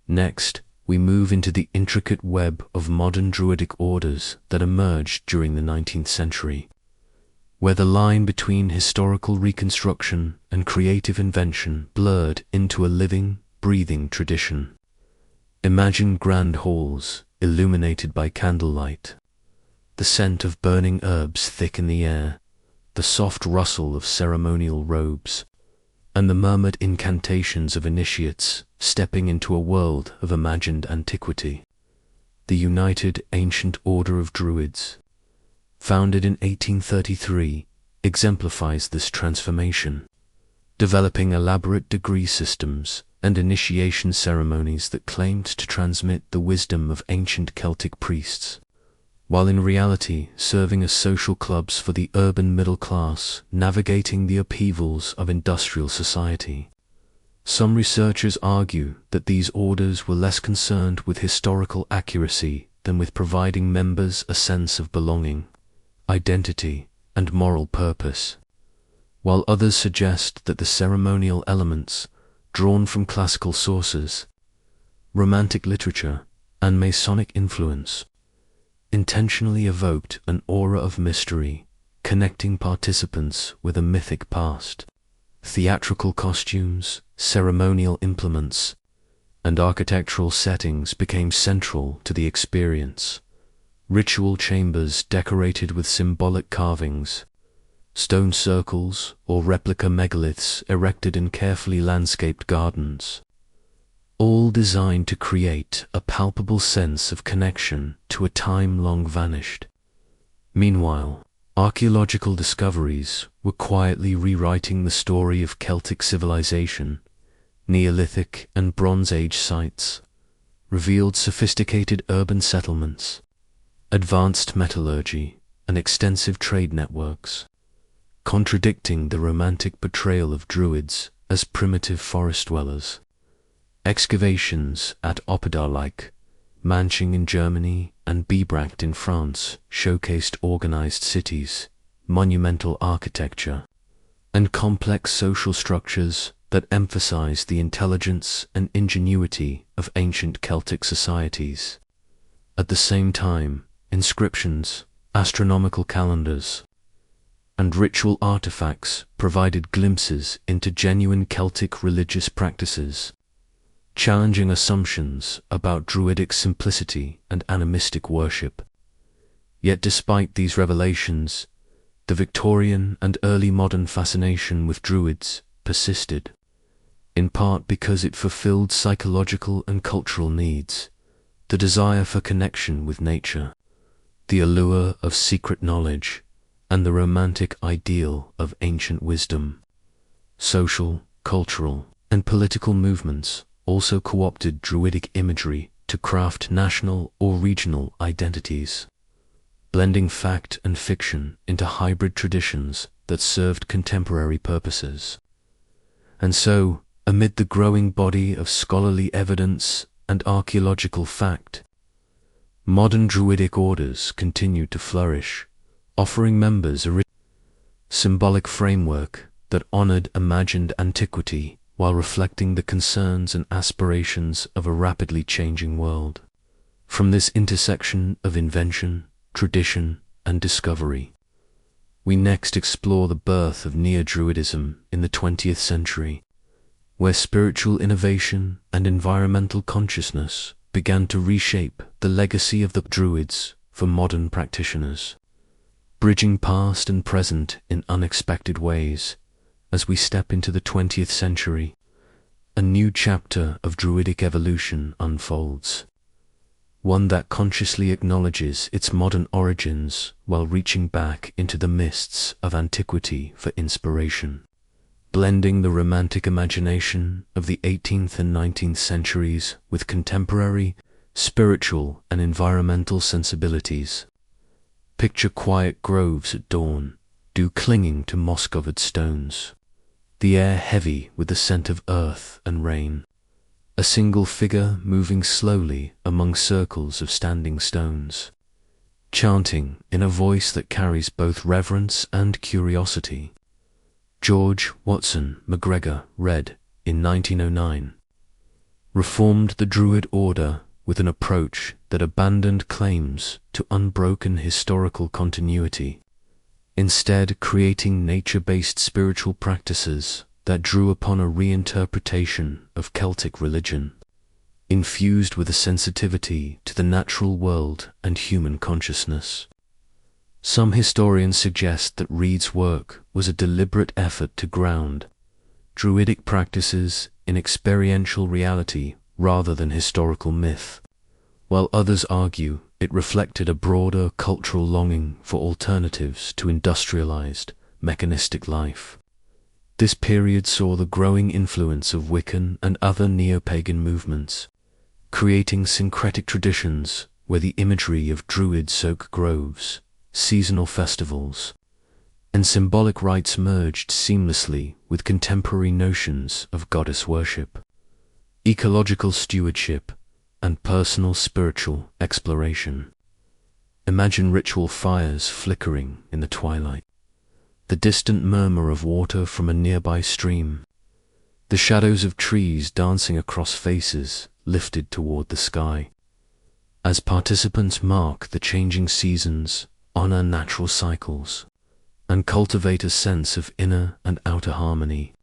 Next, we move into the intricate web of modern Druidic orders that emerged during the 19th century, where the line between historical reconstruction and creative invention blurred into a living, breathing tradition. Imagine grand halls illuminated by candlelight, the scent of burning herbs thick in the air, the soft rustle of ceremonial robes, and the murmured incantations of initiates stepping into a world of imagined antiquity. The United Ancient Order of Druids, founded in 1833, exemplifies this transformation, developing elaborate degree systems and initiation ceremonies that claimed to transmit the wisdom of ancient Celtic priests, while in reality serving as social clubs for the urban middle class navigating the upheavals of industrial society. Some researchers argue that these orders were less concerned with historical accuracy than with providing members a sense of belonging, identity, and moral purpose, while others suggest that the ceremonial elements, drawn from classical sources, Romantic literature, and Masonic influence, intentionally evoked an aura of mystery, connecting participants with a mythic past. Theatrical costumes, ceremonial implements, and architectural settings became central to the experience. Ritual chambers decorated with symbolic carvings, stone circles or replica megaliths erected in carefully landscaped gardens, all designed to create a palpable sense of connection to a time long vanished. Meanwhile, archaeological discoveries were quietly rewriting the story of Celtic civilization. Neolithic and Bronze Age sites revealed sophisticated urban settlements, advanced metallurgy, and extensive trade networks, contradicting the romantic portrayal of Druids as primitive forest dwellers. Excavations at Oppidarleich, Manching in Germany, and Bibracte in France showcased organized cities, monumental architecture, and complex social structures that emphasize the intelligence and ingenuity of ancient Celtic societies. At the same time, inscriptions, astronomical calendars, and ritual artifacts provided glimpses into genuine Celtic religious practices, challenging assumptions about Druidic simplicity and animistic worship. Yet despite these revelations, the Victorian and early modern fascination with Druids persisted, in part because it fulfilled psychological and cultural needs, the desire for connection with nature, the allure of secret knowledge, and the romantic ideal of ancient wisdom. Social, cultural, and political movements also co-opted Druidic imagery to craft national or regional identities, blending fact and fiction into hybrid traditions that served contemporary purposes. And so, amid the growing body of scholarly evidence and archaeological fact, modern Druidic orders continued to flourish, offering members a symbolic framework that honored imagined antiquity while reflecting the concerns and aspirations of a rapidly changing world. From this intersection of invention, tradition, and discovery, we next explore the birth of Neo-Druidism in the 20th century, where spiritual innovation and environmental consciousness began to reshape the legacy of the Druids for modern practitioners, bridging past and present in unexpected ways. As we step into the 20th century, a new chapter of Druidic evolution unfolds, one that consciously acknowledges its modern origins while reaching back into the mists of antiquity for inspiration, blending the romantic imagination of the 18th and 19th centuries with contemporary, spiritual, and environmental sensibilities. Picture quiet groves at dawn, dew clinging to moss-covered stones, the air heavy with the scent of earth and rain, a single figure moving slowly among circles of standing stones, chanting in a voice that carries both reverence and curiosity. George Watson MacGregor read in 1909, reformed the Druid order with an approach that abandoned claims to unbroken historical continuity, instead creating nature-based spiritual practices that drew upon a reinterpretation of Celtic religion, infused with a sensitivity to the natural world and human consciousness. Some historians suggest that Reid's work was a deliberate effort to ground Druidic practices in experiential reality rather than historical myth, while others argue it reflected a broader cultural longing for alternatives to industrialized, mechanistic life. This period saw the growing influence of Wiccan and other neo-pagan movements, creating syncretic traditions where the imagery of Druids oak groves, seasonal festivals, and symbolic rites merged seamlessly with contemporary notions of goddess worship, ecological stewardship, and personal spiritual exploration. Imagine ritual fires flickering in the twilight, the distant murmur of water from a nearby stream, the shadows of trees dancing across faces lifted toward the sky. As participants mark the changing seasons, honor natural cycles, and cultivate a sense of inner and outer harmony,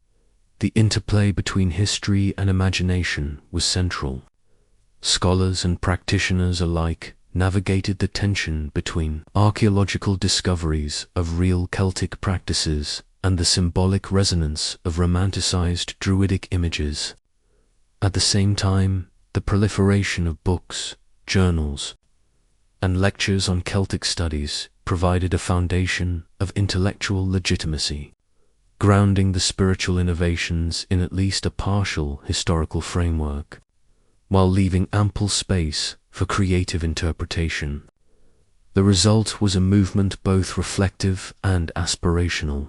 the interplay between history and imagination was central. Scholars and practitioners alike navigated the tension between archaeological discoveries of real Celtic practices and the symbolic resonance of romanticized Druidic images. At the same time, the proliferation of books, journals, and lectures on Celtic studies provided a foundation of intellectual legitimacy, grounding the spiritual innovations in at least a partial historical framework, while leaving ample space for creative interpretation. The result was a movement both reflective and aspirational.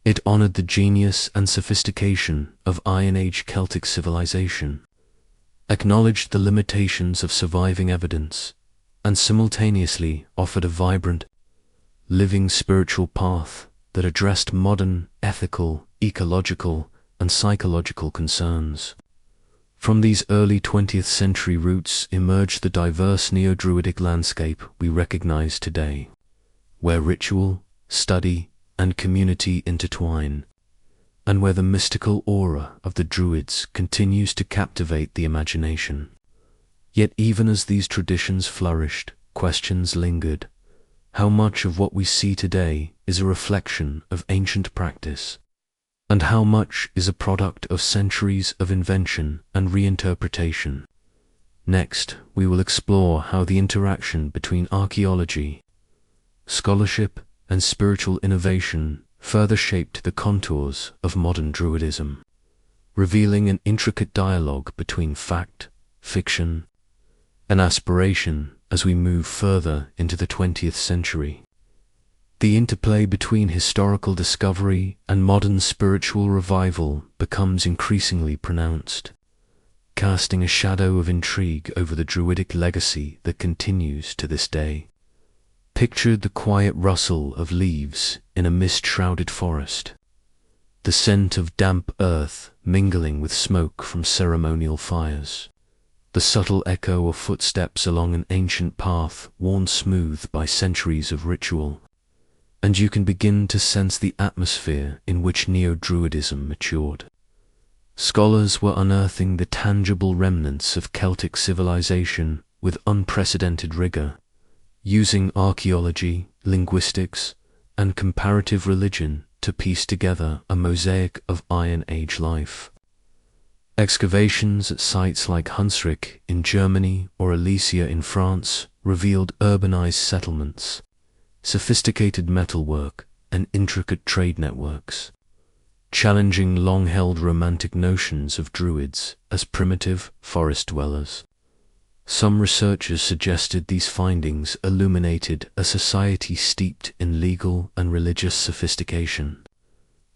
It honored the genius and sophistication of Iron Age Celtic civilization, acknowledged the limitations of surviving evidence, and simultaneously offered a vibrant, living spiritual path that addressed modern ethical, ecological, and psychological concerns. From these early 20th century roots emerged the diverse neo-Druidic landscape we recognize today, where ritual, study, and community intertwine, and where the mystical aura of the Druids continues to captivate the imagination. Yet even as these traditions flourished, questions lingered. How much of what we see today is a reflection of ancient practice, and how much is a product of centuries of invention and reinterpretation? Next, we will explore how the interaction between archaeology, scholarship, and spiritual innovation further shaped the contours of modern Druidism, revealing an intricate dialogue between fact, fiction, and aspiration as we move further into the 20th century. The interplay between historical discovery and modern spiritual revival becomes increasingly pronounced, casting a shadow of intrigue over the Druidic legacy that continues to this day. Picture the quiet rustle of leaves in a mist-shrouded forest, the scent of damp earth mingling with smoke from ceremonial fires, the subtle echo of footsteps along an ancient path worn smooth by centuries of ritual, and you can begin to sense the atmosphere in which Neo-Druidism matured. Scholars were unearthing the tangible remnants of Celtic civilization with unprecedented rigor, using archaeology, linguistics, and comparative religion to piece together a mosaic of Iron Age life. Excavations at sites like Hunsrück in Germany or Alesia in France revealed urbanized settlements, sophisticated metalwork, and intricate trade networks, challenging long-held romantic notions of Druids as primitive forest dwellers. Some researchers suggested these findings illuminated a society steeped in legal and religious sophistication,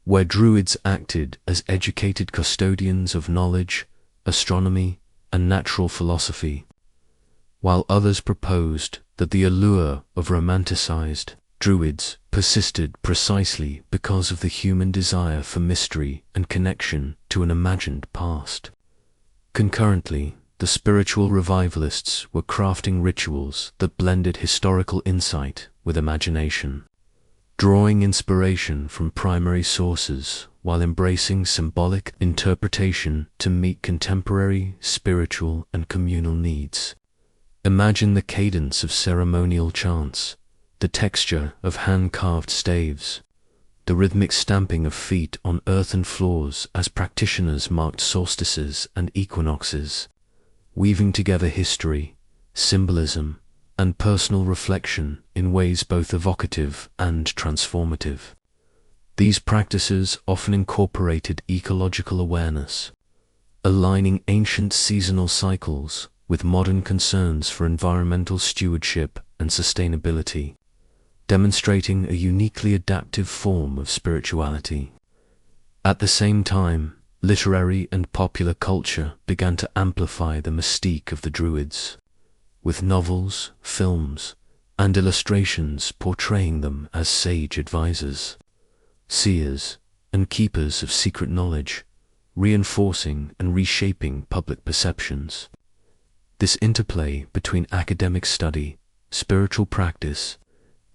where Druids acted as educated custodians of knowledge, astronomy, and natural philosophy, while others proposed that the allure of romanticized Druids persisted precisely because of the human desire for mystery and connection to an imagined past. Concurrently, the spiritual revivalists were crafting rituals that blended historical insight with imagination, drawing inspiration from primary sources while embracing symbolic interpretation to meet contemporary spiritual and communal needs. Imagine the cadence of ceremonial chants, the texture of hand-carved staves, the rhythmic stamping of feet on earthen floors as practitioners marked solstices and equinoxes, weaving together history, symbolism, and personal reflection in ways both evocative and transformative. These practices often incorporated ecological awareness, aligning ancient seasonal cycles with modern concerns for environmental stewardship and sustainability, demonstrating a uniquely adaptive form of spirituality. At the same time, literary and popular culture began to amplify the mystique of the Druids, with novels, films, and illustrations portraying them as sage advisors, seers, and keepers of secret knowledge, reinforcing and reshaping public perceptions. This interplay between academic study, spiritual practice,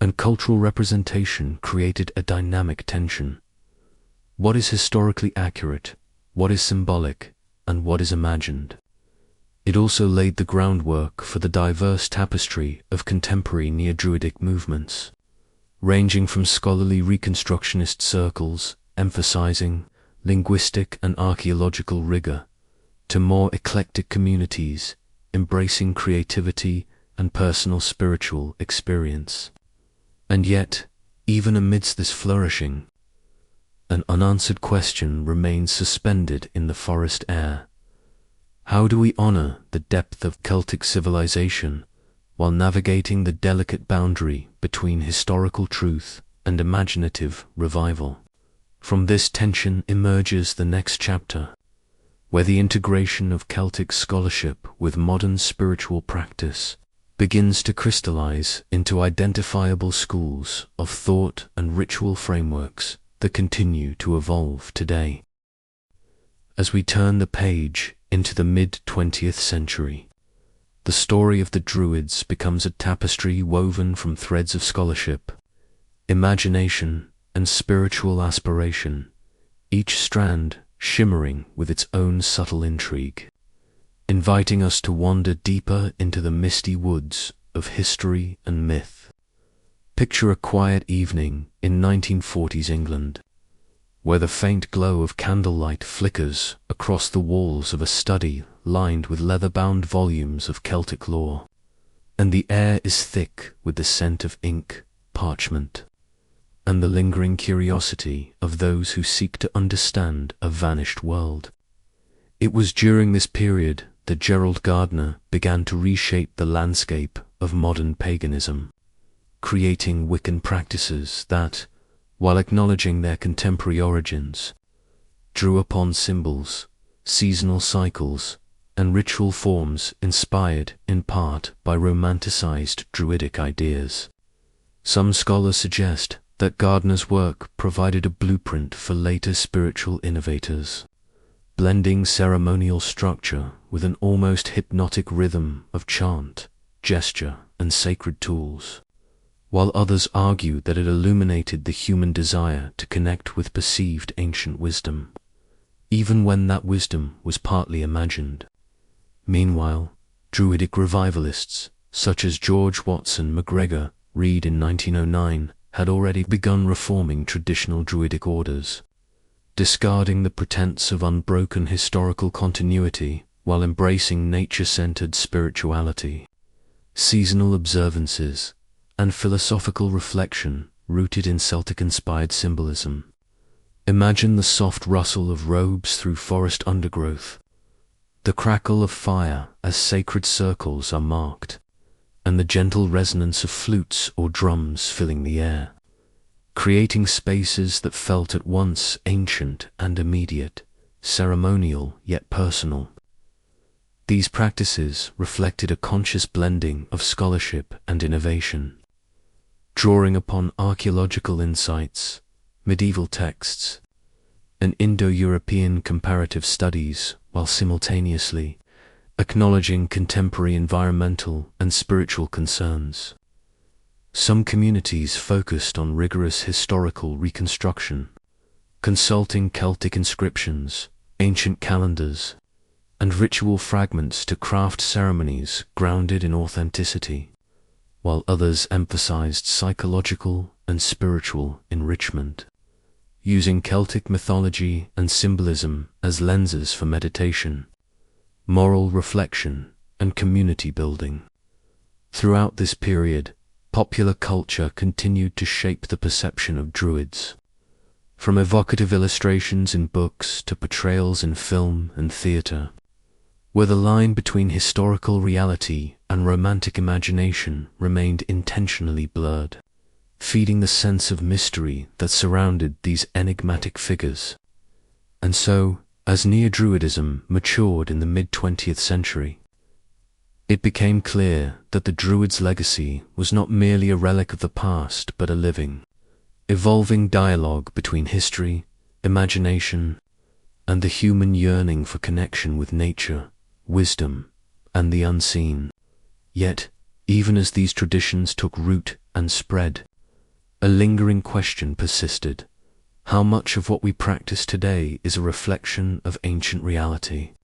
and cultural representation created a dynamic tension. What is historically accurate, what is symbolic, and what is imagined? It also laid the groundwork for the diverse tapestry of contemporary neo-Druidic movements, ranging from scholarly reconstructionist circles emphasizing linguistic and archaeological rigor, to more eclectic communities embracing creativity and personal spiritual experience. And yet, even amidst this flourishing, an unanswered question remains suspended in the forest air. How do we honor the depth of Celtic civilization while navigating the delicate boundary between historical truth and imaginative revival? From this tension emerges the next chapter, where the integration of Celtic scholarship with modern spiritual practice begins to crystallize into identifiable schools of thought and ritual frameworks that continue to evolve today. As we turn the page into the mid-20th century, the story of the Druids becomes a tapestry woven from threads of scholarship, imagination, and spiritual aspiration, each strand shimmering with its own subtle intrigue, inviting us to wander deeper into the misty woods of history and myth. Picture a quiet evening in 1940s England, where the faint glow of candlelight flickers across the walls of a study lined with leather-bound volumes of Celtic lore, and the air is thick with the scent of ink, parchment, and the lingering curiosity of those who seek to understand a vanished world. It was during this period that Gerald Gardner began to reshape the landscape of modern paganism, creating Wiccan practices that, while acknowledging their contemporary origins, drew upon symbols, seasonal cycles, and ritual forms inspired in part by romanticized Druidic ideas. Some scholars suggest that Gardner's work provided a blueprint for later spiritual innovators, blending ceremonial structure with an almost hypnotic rhythm of chant, gesture, and sacred tools, while others argue that it illuminated the human desire to connect with perceived ancient wisdom, even when that wisdom was partly imagined. Meanwhile, Druidic revivalists, such as George Watson MacGregor Reed in 1909, had already begun reforming traditional Druidic orders, discarding the pretense of unbroken historical continuity while embracing nature-centered spirituality, seasonal observances, and philosophical reflection rooted in Celtic-inspired symbolism. Imagine the soft rustle of robes through forest undergrowth, the crackle of fire as sacred circles are marked, and the gentle resonance of flutes or drums filling the air, creating spaces that felt at once ancient and immediate, ceremonial yet personal. These practices reflected a conscious blending of scholarship and innovation, drawing upon archaeological insights, medieval texts, and Indo-European comparative studies, while simultaneously acknowledging contemporary environmental and spiritual concerns. Some communities focused on rigorous historical reconstruction, consulting Celtic inscriptions, ancient calendars, and ritual fragments to craft ceremonies grounded in authenticity, while others emphasized psychological and spiritual enrichment, using Celtic mythology and symbolism as lenses for meditation, moral reflection, and community building. Throughout this period, popular culture continued to shape the perception of Druids. From evocative illustrations in books to portrayals in film and theatre, where the line between historical reality and romantic imagination remained intentionally blurred, feeding the sense of mystery that surrounded these enigmatic figures. And so, as Neo-Druidism matured in the mid-20th century, it became clear that the Druids' legacy was not merely a relic of the past but a living, evolving dialogue between history, imagination, and the human yearning for connection with nature, wisdom, and the unseen. Yet, even as these traditions took root and spread, a lingering question persisted: how much of what we practice today is a reflection of ancient reality?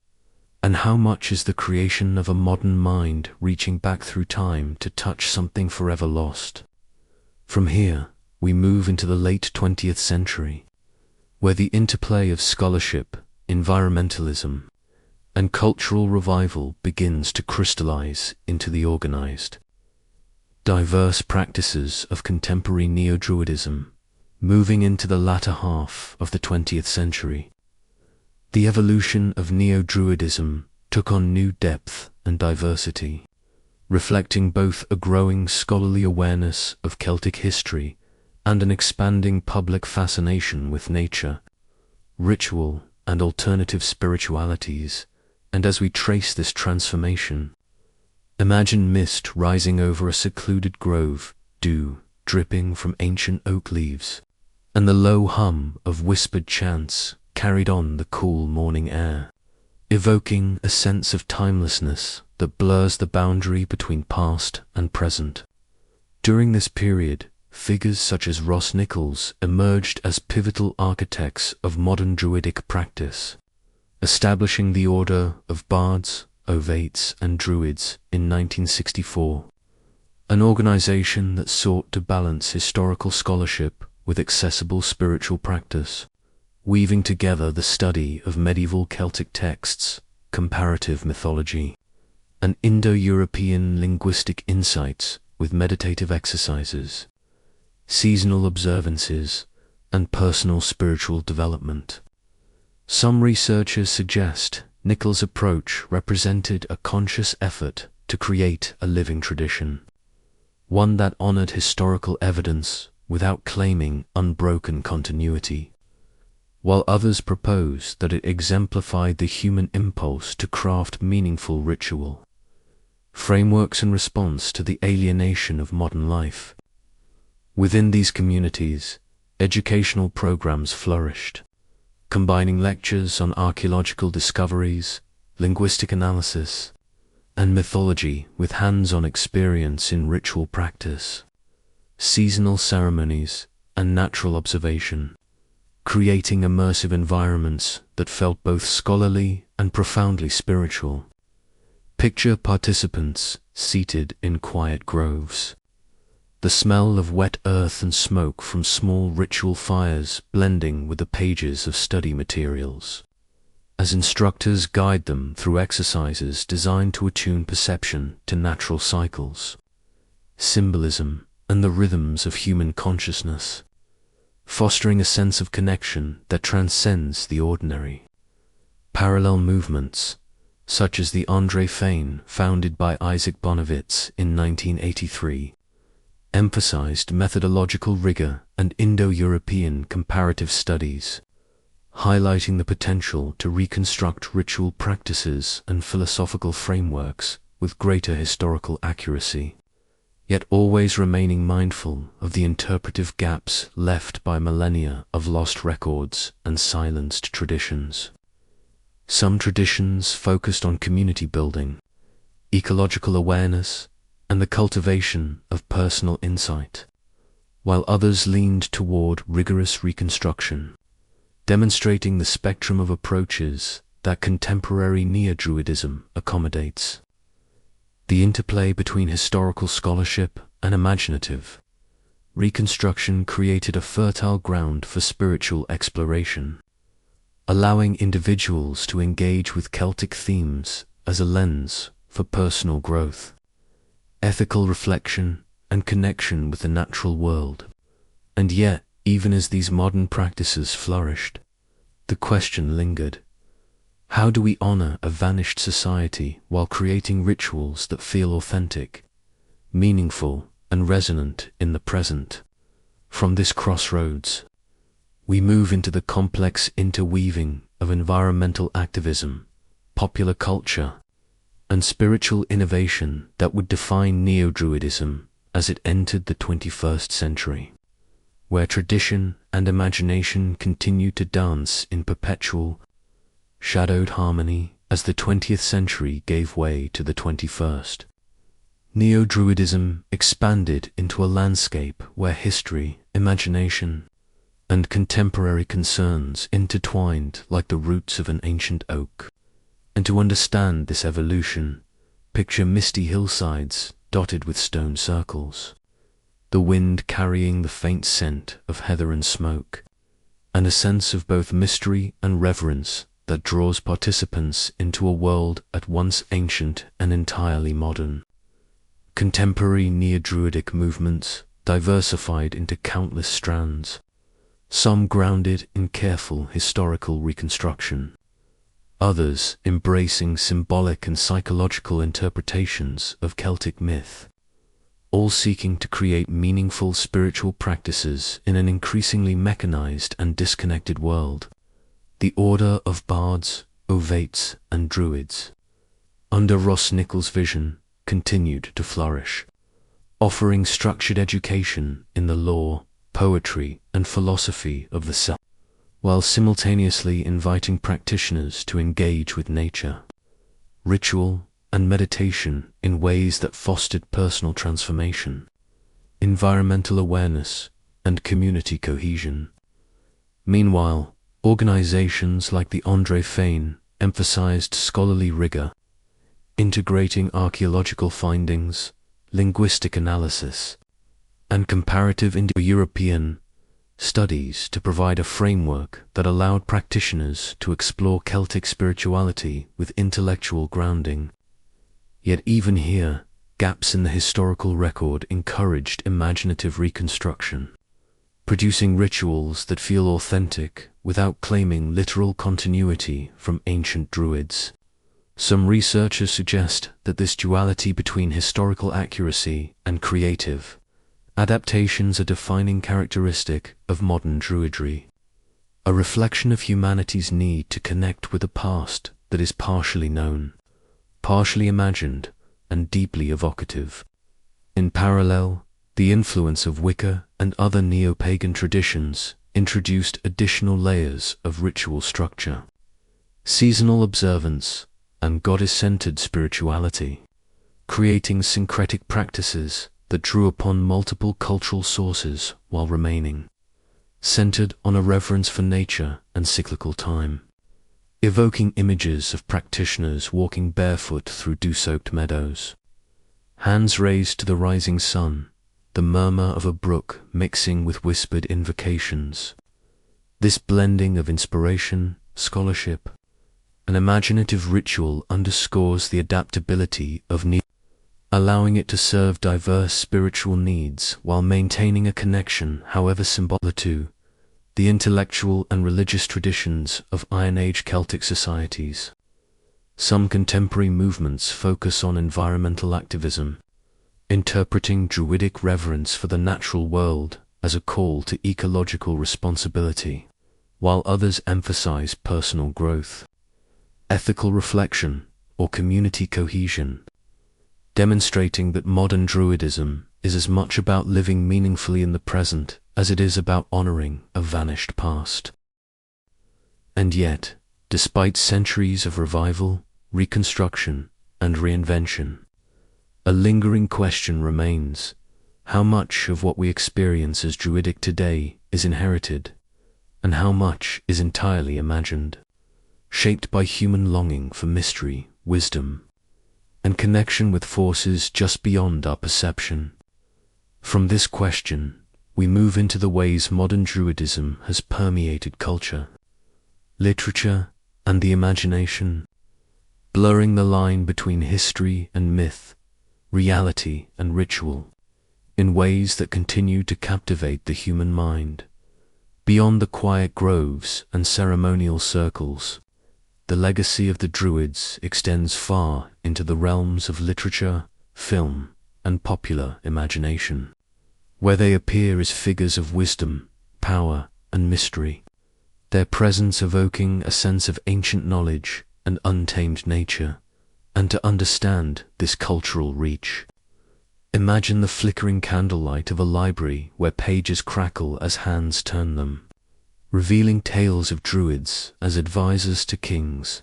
And how much is the creation of a modern mind reaching back through time to touch something forever lost? From here, we move into the late 20th century, where the interplay of scholarship, environmentalism, and cultural revival begins to crystallize into the organized, diverse practices of contemporary Neo-Druidism. Moving into the latter half of the 20th century, the evolution of Neo-Druidism took on new depth and diversity, reflecting both a growing scholarly awareness of Celtic history and an expanding public fascination with nature, ritual, and alternative spiritualities. And as we trace this transformation, imagine mist rising over a secluded grove, dew dripping from ancient oak leaves, and the low hum of whispered chants carried on the cool morning air, evoking a sense of timelessness that blurs the boundary between past and present. During this period, figures such as Ross Nichols emerged as pivotal architects of modern Druidic practice, establishing the order of Bards, Ovates, and Druids in 1964, an organization that sought to balance historical scholarship with accessible spiritual practice, weaving together the study of medieval Celtic texts, comparative mythology, and Indo-European linguistic insights with meditative exercises, seasonal observances, and personal spiritual development. Some researchers suggest Nichols' approach represented a conscious effort to create a living tradition, one that honored historical evidence without claiming unbroken continuity, while others propose that it exemplified the human impulse to craft meaningful ritual frameworks in response to the alienation of modern life. Within these communities, educational programs flourished, combining lectures on archaeological discoveries, linguistic analysis, and mythology with hands-on experience in ritual practice, seasonal ceremonies, and natural observation, creating immersive environments that felt both scholarly and profoundly spiritual. Picture participants seated in quiet groves, the smell of wet earth and smoke from small ritual fires blending with the pages of study materials, as instructors guide them through exercises designed to attune perception to natural cycles, symbolism, and the rhythms of human consciousness, fostering a sense of connection that transcends the ordinary. Parallel movements, such as the André Fein founded by Isaac Bonewits in 1983, emphasized methodological rigor and Indo-European comparative studies, highlighting the potential to reconstruct ritual practices and philosophical frameworks with greater historical accuracy. yet always remaining mindful of the interpretive gaps left by millennia of lost records and silenced traditions. Some traditions focused on community building, ecological awareness, and the cultivation of personal insight, while others leaned toward rigorous reconstruction, demonstrating the spectrum of approaches that contemporary neo-Druidism accommodates. The interplay between historical scholarship and imaginative reconstruction created a fertile ground for spiritual exploration, allowing individuals to engage with Celtic themes as a lens for personal growth, ethical reflection, and connection with the natural world. And yet, even as these modern practices flourished, the question lingered: how do we honor a vanished society while creating rituals that feel authentic, meaningful, and resonant in the present? From this crossroads, we move into the complex interweaving of environmental activism, popular culture, and spiritual innovation that would define neo-Druidism as it entered the 21st century, where tradition and imagination continue to dance in perpetual, shadowed harmony as the 20th century gave way to the 21st. Neo-Druidism expanded into a landscape where history, imagination, and contemporary concerns intertwined like the roots of an ancient oak. And to understand this evolution, picture misty hillsides dotted with stone circles, the wind carrying the faint scent of heather and smoke, and a sense of both mystery and reverence that draws participants into a world at once ancient and entirely modern. Contemporary neo-Druidic movements diversified into countless strands, some grounded in careful historical reconstruction, others embracing symbolic and psychological interpretations of Celtic myth, all seeking to create meaningful spiritual practices in an increasingly mechanized and disconnected world. The order of bards, ovates, and druids, under Ross Nichols' vision, continued to flourish, offering structured education in the lore, poetry, and philosophy of the Celtic, while simultaneously inviting practitioners to engage with nature, ritual, and meditation in ways that fostered personal transformation, environmental awareness, and community cohesion. Meanwhile, organizations like the Andre Fane emphasized scholarly rigor, integrating archaeological findings, linguistic analysis, and comparative Indo-European studies to provide a framework that allowed practitioners to explore Celtic spirituality with intellectual grounding. Yet even here, gaps in the historical record encouraged imaginative reconstruction, producing rituals that feel authentic without claiming literal continuity from ancient Druids. Some researchers suggest that this duality between historical accuracy and creative adaptations a defining characteristic of modern Druidry, a reflection of humanity's need to connect with a past that is partially known, partially imagined, and deeply evocative. In parallel, the influence of Wicca and other neo-pagan traditions introduced additional layers of ritual structure, seasonal observance, and goddess-centered spirituality, creating syncretic practices that drew upon multiple cultural sources while remaining centered on a reverence for nature and cyclical time, evoking images of practitioners walking barefoot through dew-soaked meadows, hands raised to the rising sun, the murmur of a brook mixing with whispered invocations. This blending of inspiration, scholarship, and imaginative ritual underscores the adaptability of allowing it to serve diverse spiritual needs while maintaining a connection, however symbolic, to the intellectual and religious traditions of Iron Age Celtic societies. Some contemporary movements focus on environmental activism, interpreting Druidic reverence for the natural world as a call to ecological responsibility, while others emphasize personal growth, ethical reflection, or community cohesion, demonstrating that modern Druidism is as much about living meaningfully in the present as it is about honoring a vanished past. And yet, despite centuries of revival, reconstruction, and reinvention, a lingering question remains: how much of what we experience as Druidic today is inherited, and how much is entirely imagined, shaped by human longing for mystery, wisdom, and connection with forces just beyond our perception? From this question, we move into the ways modern Druidism has permeated culture, literature, and the imagination, blurring the line between history and myth, reality and ritual, in ways that continue to captivate the human mind. Beyond the quiet groves and ceremonial circles, the legacy of the Druids extends far into the realms of literature, film, and popular imagination, where they appear as figures of wisdom, power, and mystery, their presence evoking a sense of ancient knowledge and untamed nature. And to understand this cultural reach, imagine the flickering candlelight of a library where pages crackle as hands turn them, revealing tales of Druids as advisors to kings,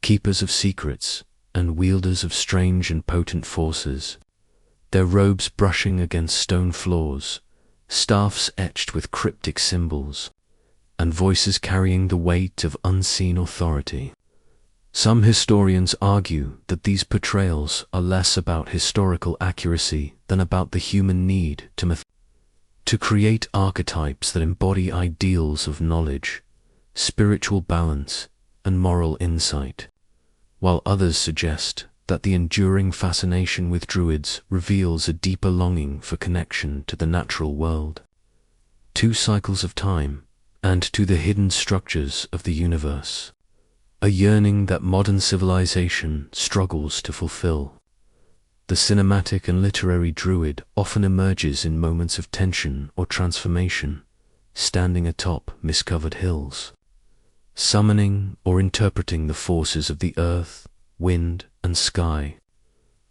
keepers of secrets, and wielders of strange and potent forces, their robes brushing against stone floors, staffs etched with cryptic symbols, and voices carrying the weight of unseen authority. Some historians argue that these portrayals are less about historical accuracy than about the human need to create archetypes that embody ideals of knowledge, spiritual balance, and moral insight, while others suggest that the enduring fascination with Druids reveals a deeper longing for connection to the natural world, to cycles of time, and to the hidden structures of the universe. A yearning that modern civilization struggles to fulfill. The cinematic and literary Druid often emerges in moments of tension or transformation, standing atop mist-covered hills, summoning or interpreting the forces of the earth, wind, and sky,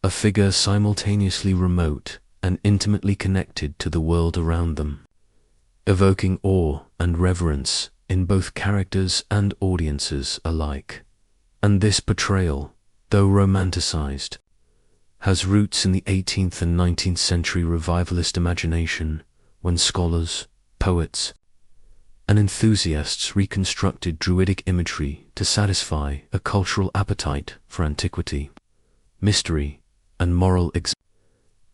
a figure simultaneously remote and intimately connected to the world around them, evoking awe and reverence in both characters and audiences alike. And this portrayal, though romanticized, has roots in the 18th and 19th century revivalist imagination, when scholars, poets, and enthusiasts reconstructed Druidic imagery to satisfy a cultural appetite for antiquity, mystery, and moral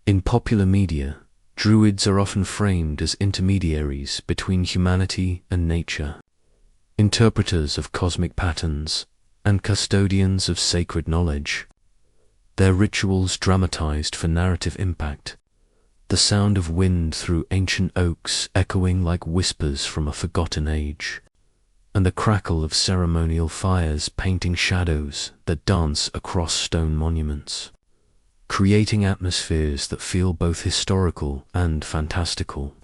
In popular media, Druids are often framed as intermediaries between humanity and nature, interpreters of cosmic patterns, and custodians of sacred knowledge. Their rituals dramatized for narrative impact, the sound of wind through ancient oaks echoing like whispers from a forgotten age, and the crackle of ceremonial fires painting shadows that dance across stone monuments, creating atmospheres that feel both historical and fantastical.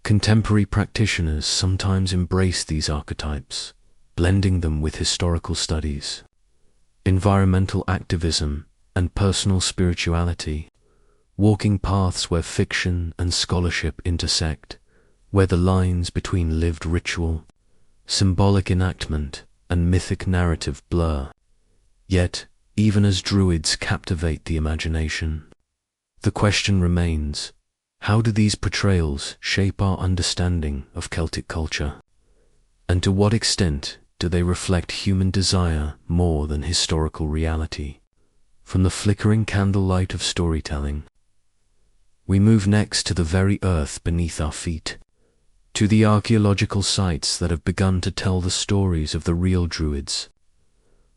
Contemporary practitioners sometimes embrace these archetypes, blending them with historical studies, environmental activism, and personal spirituality, walking paths where fiction and scholarship intersect, where the lines between lived ritual, symbolic enactment, and mythic narrative blur. Yet, even as Druids captivate the imagination, the question remains: how do these portrayals shape our understanding of Celtic culture? And to what extent do they reflect human desire more than historical reality? From the flickering candlelight of storytelling, we move next to the very earth beneath our feet, to the archaeological sites that have begun to tell the stories of the real Druids,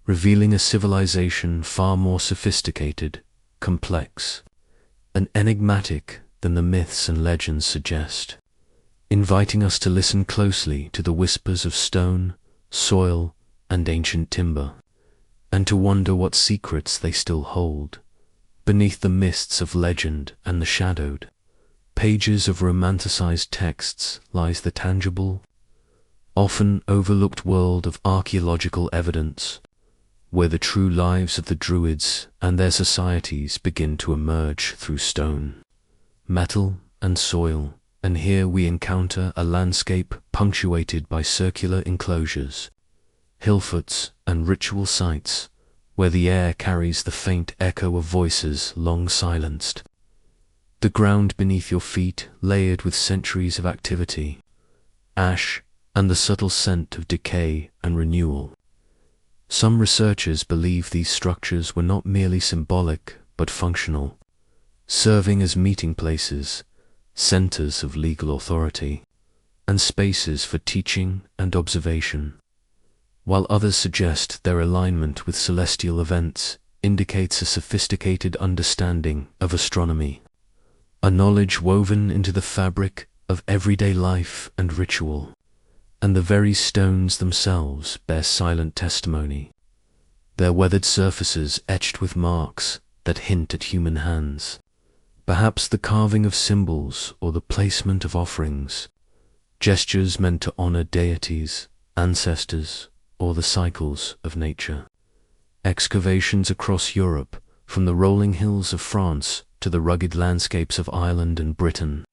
revealing a civilization far more sophisticated, complex, and enigmatic than the myths and legends suggest, inviting us to listen closely to the whispers of stone, soil, and ancient timber, and to wonder what secrets they still hold. Beneath the mists of legend and the shadowed pages of romanticized texts lies the tangible, often overlooked world of archaeological evidence, where the true lives of the Druids and their societies begin to emerge through stone, metal, and soil, and here we encounter a landscape punctuated by circular enclosures, hillforts, and ritual sites, where the air carries the faint echo of voices long silenced. The ground beneath your feet layered with centuries of activity, ash, and the subtle scent of decay and renewal. Some researchers believe these structures were not merely symbolic but functional, serving as meeting places, centers of legal authority, and spaces for teaching and observation, while others suggest their alignment with celestial events indicates a sophisticated understanding of astronomy, a knowledge woven into the fabric of everyday life and ritual, and the very stones themselves bear silent testimony, their weathered surfaces etched with marks that hint at human hands, perhaps the carving of symbols or the placement of offerings, gestures meant to honor deities, ancestors, or the cycles of nature. Excavations across Europe, from the rolling hills of France to the rugged landscapes of Ireland and Britain,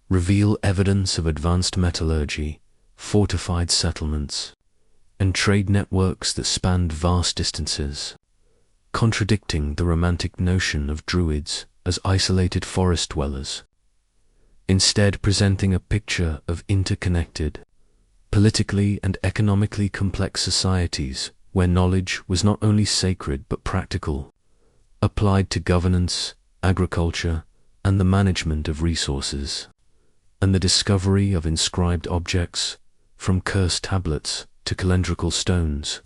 reveal evidence of advanced metallurgy, fortified settlements, and trade networks that spanned vast distances, contradicting the romantic notion of Druids as isolated forest dwellers, instead presenting a picture of interconnected, politically and economically complex societies where knowledge was not only sacred but practical, applied to governance, agriculture, and the management of resources, and the discovery of inscribed objects, from cursed tablets to calendrical stones,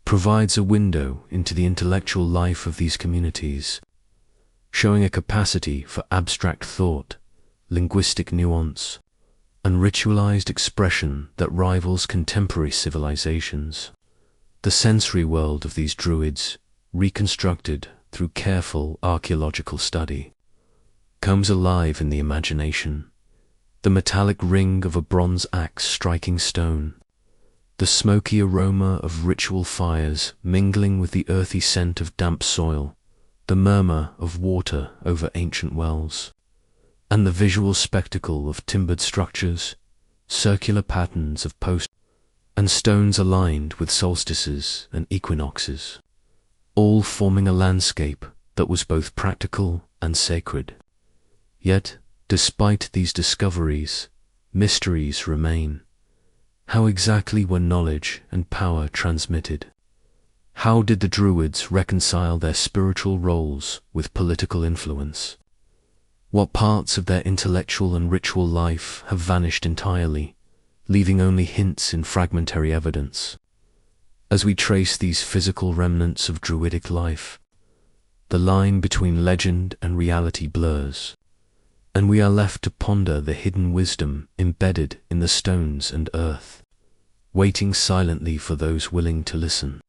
provides a window into the intellectual life of these communities, showing a capacity for abstract thought, linguistic nuance, and ritualized expression that rivals contemporary civilizations. The sensory world of these Druids, reconstructed through careful archaeological study, comes alive in the imagination. The metallic ring of a bronze axe striking stone, the smoky aroma of ritual fires mingling with the earthy scent of damp soil, the murmur of water over ancient wells, and the visual spectacle of timbered structures, circular patterns of posts, and stones aligned with solstices and equinoxes, all forming a landscape that was both practical and sacred. Yet, despite these discoveries, mysteries remain. How exactly were knowledge and power transmitted? How did the Druids reconcile their spiritual roles with political influence? What parts of their intellectual and ritual life have vanished entirely, leaving only hints in fragmentary evidence? As we trace these physical remnants of Druidic life, the line between legend and reality blurs, and we are left to ponder the hidden wisdom embedded in the stones and earth, waiting silently for those willing to listen.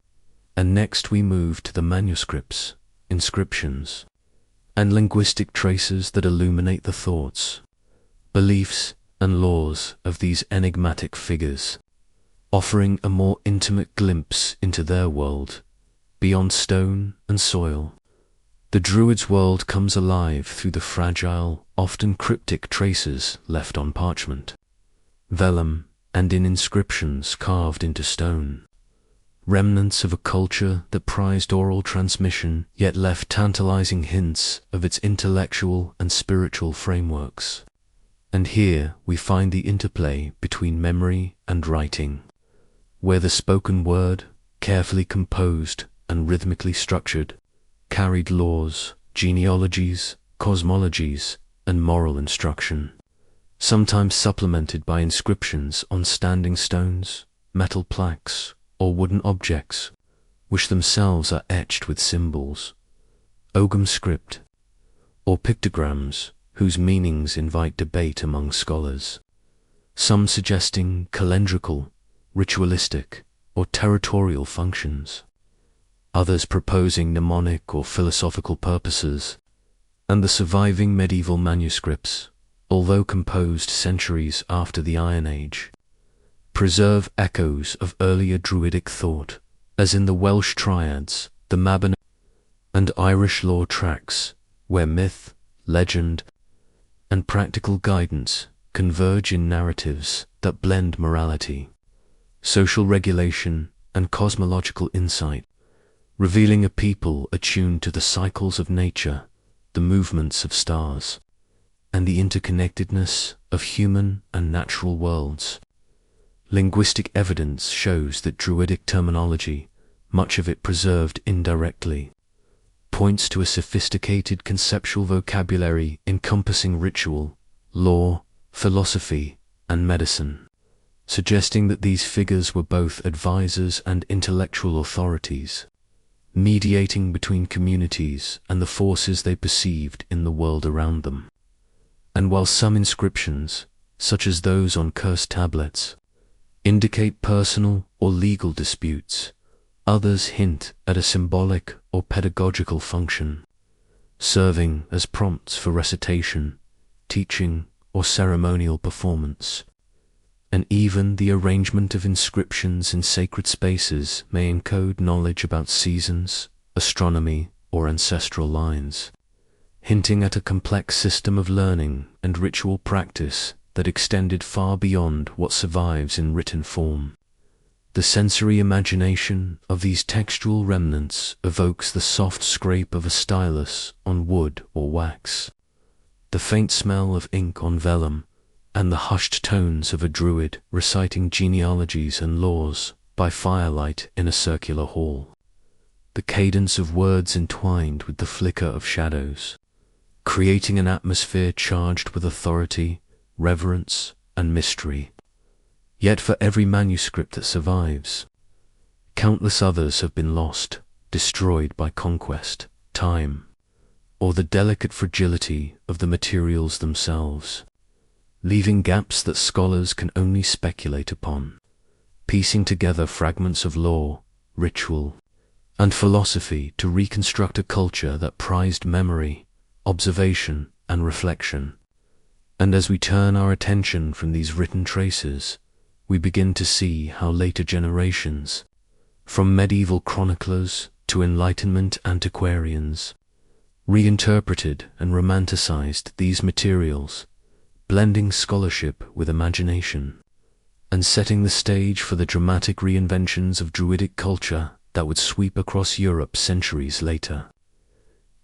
And next we move to the manuscripts, inscriptions, and linguistic traces that illuminate the thoughts, beliefs, and laws of these enigmatic figures, offering a more intimate glimpse into their world, beyond stone and soil. The Druids' world comes alive through the fragile, often cryptic traces left on parchment, vellum, and in inscriptions carved into stone, remnants of a culture that prized oral transmission yet left tantalizing hints of its intellectual and spiritual frameworks. And here we find the interplay between memory and writing, where the spoken word, carefully composed and rhythmically structured, carried laws, genealogies, cosmologies, and moral instruction, sometimes supplemented by inscriptions on standing stones, metal plaques, or wooden objects, which themselves are etched with symbols, ogham script, or pictograms whose meanings invite debate among scholars, some suggesting calendrical, ritualistic, or territorial functions, others proposing mnemonic or philosophical purposes, and the surviving medieval manuscripts, although composed centuries after the Iron Age, preserve echoes of earlier Druidic thought, as in the Welsh triads, the Mabon, and Irish lore tracts, where myth, legend, and practical guidance converge in narratives that blend morality, social regulation, and cosmological insight, revealing a people attuned to the cycles of nature, the movements of stars, and the interconnectedness of human and natural worlds. Linguistic evidence shows that Druidic terminology, much of it preserved indirectly, points to a sophisticated conceptual vocabulary encompassing ritual, law, philosophy, and medicine, suggesting that these figures were both advisors and intellectual authorities, mediating between communities and the forces they perceived in the world around them. And while some inscriptions, such as those on cursed tablets, indicate personal or legal disputes, others hint at a symbolic or pedagogical function, serving as prompts for recitation, teaching, or ceremonial performance. And even the arrangement of inscriptions in sacred spaces may encode knowledge about seasons, astronomy, or ancestral lines, hinting at a complex system of learning and ritual practice that extended far beyond what survives in written form. The sensory imagination of these textual remnants evokes the soft scrape of a stylus on wood or wax, the faint smell of ink on vellum, and the hushed tones of a druid reciting genealogies and laws by firelight in a circular hall. The cadence of words entwined with the flicker of shadows, creating an atmosphere charged with authority, reverence, and mystery. Yet for every manuscript that survives, countless others have been lost, destroyed by conquest, time, or the delicate fragility of the materials themselves, leaving gaps that scholars can only speculate upon, piecing together fragments of law, ritual, and philosophy to reconstruct a culture that prized memory, observation, and reflection. And as we turn our attention from these written traces, we begin to see how later generations, from medieval chroniclers to Enlightenment antiquarians, reinterpreted and romanticized these materials, blending scholarship with imagination, and setting the stage for the dramatic reinventions of Druidic culture that would sweep across Europe centuries later,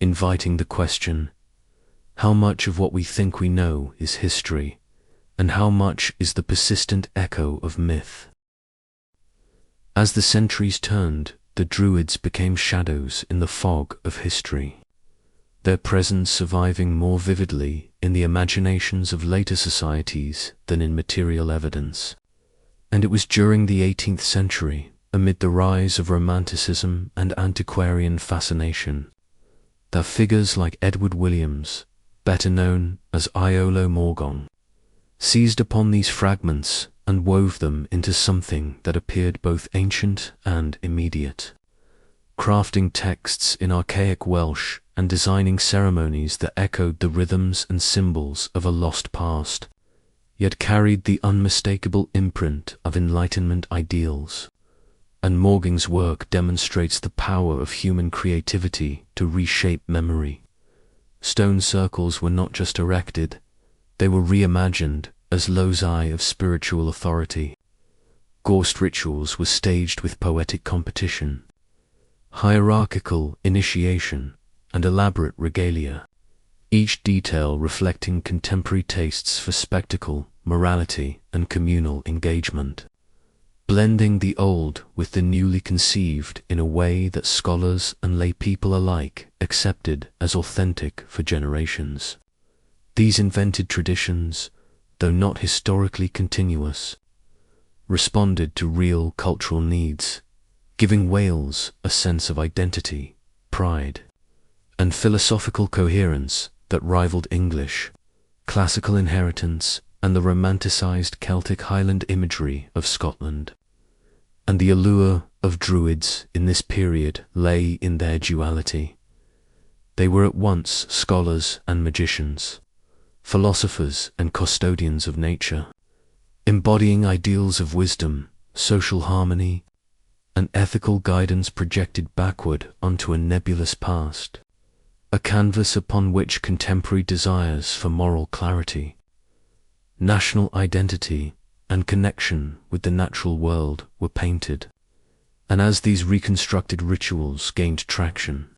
inviting the question, how much of what we think we know is history, and how much is the persistent echo of myth? As the centuries turned, the Druids became shadows in the fog of history, their presence surviving more vividly in the imaginations of later societies than in material evidence. And it was during the 18th century, amid the rise of Romanticism and antiquarian fascination, that figures like Edward Williams, better known as Iolo Morgong, seized upon these fragments and wove them into something that appeared both ancient and immediate, crafting texts in archaic Welsh and designing ceremonies that echoed the rhythms and symbols of a lost past, yet carried the unmistakable imprint of Enlightenment ideals. And Morgong's work demonstrates the power of human creativity to reshape memory. Stone circles were not just erected, they were reimagined as loci of spiritual authority. Ghost rituals were staged with poetic competition, hierarchical initiation, and elaborate regalia, each detail reflecting contemporary tastes for spectacle, morality, and communal engagement, blending the old with the newly conceived in a way that scholars and lay people alike accepted as authentic for generations. These invented traditions, though not historically continuous, responded to real cultural needs, giving Wales a sense of identity, pride, and philosophical coherence that rivaled English, classical inheritance, and the romanticized Celtic Highland imagery of Scotland. And the allure of Druids in this period lay in their duality. They were at once scholars and magicians, philosophers and custodians of nature, embodying ideals of wisdom, social harmony, and ethical guidance projected backward onto a nebulous past. a canvas upon which contemporary desires for moral clarity, national identity, and connection with the natural world were painted. And as these reconstructed rituals gained traction,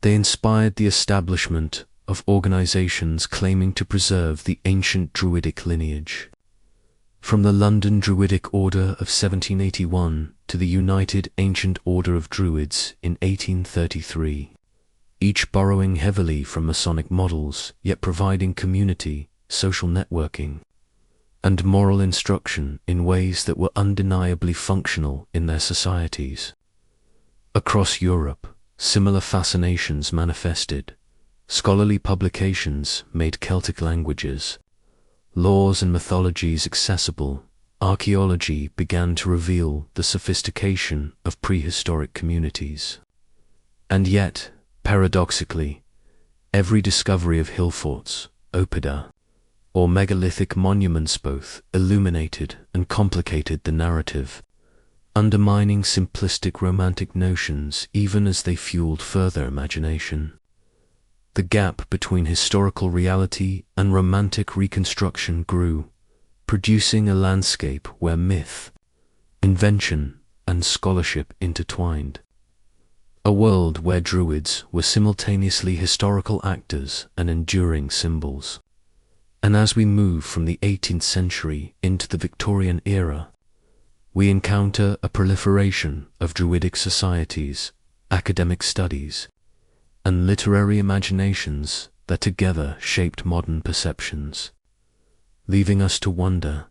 they inspired the establishment of organizations claiming to preserve the ancient Druidic lineage. From the London Druidic Order of 1781 to the United Ancient Order of Druids in 1833, each borrowing heavily from Masonic models, yet providing community, social networking, and moral instruction in ways that were undeniably functional in their societies. Across Europe, similar fascinations manifested. Scholarly publications made Celtic languages, laws and mythologies accessible. Archaeology began to reveal the sophistication of prehistoric communities. And yet, paradoxically, every discovery of hill forts, oppida, or megalithic monuments both illuminated and complicated the narrative, undermining simplistic romantic notions even as they fueled further imagination. The gap between historical reality and romantic reconstruction grew, producing a landscape where myth, invention, and scholarship intertwined. A world where Druids were simultaneously historical actors and enduring symbols. And as we move from the 18th century into the Victorian era, we encounter a proliferation of Druidic societies, academic studies, and literary imaginations that together shaped modern perceptions, leaving us to wonder,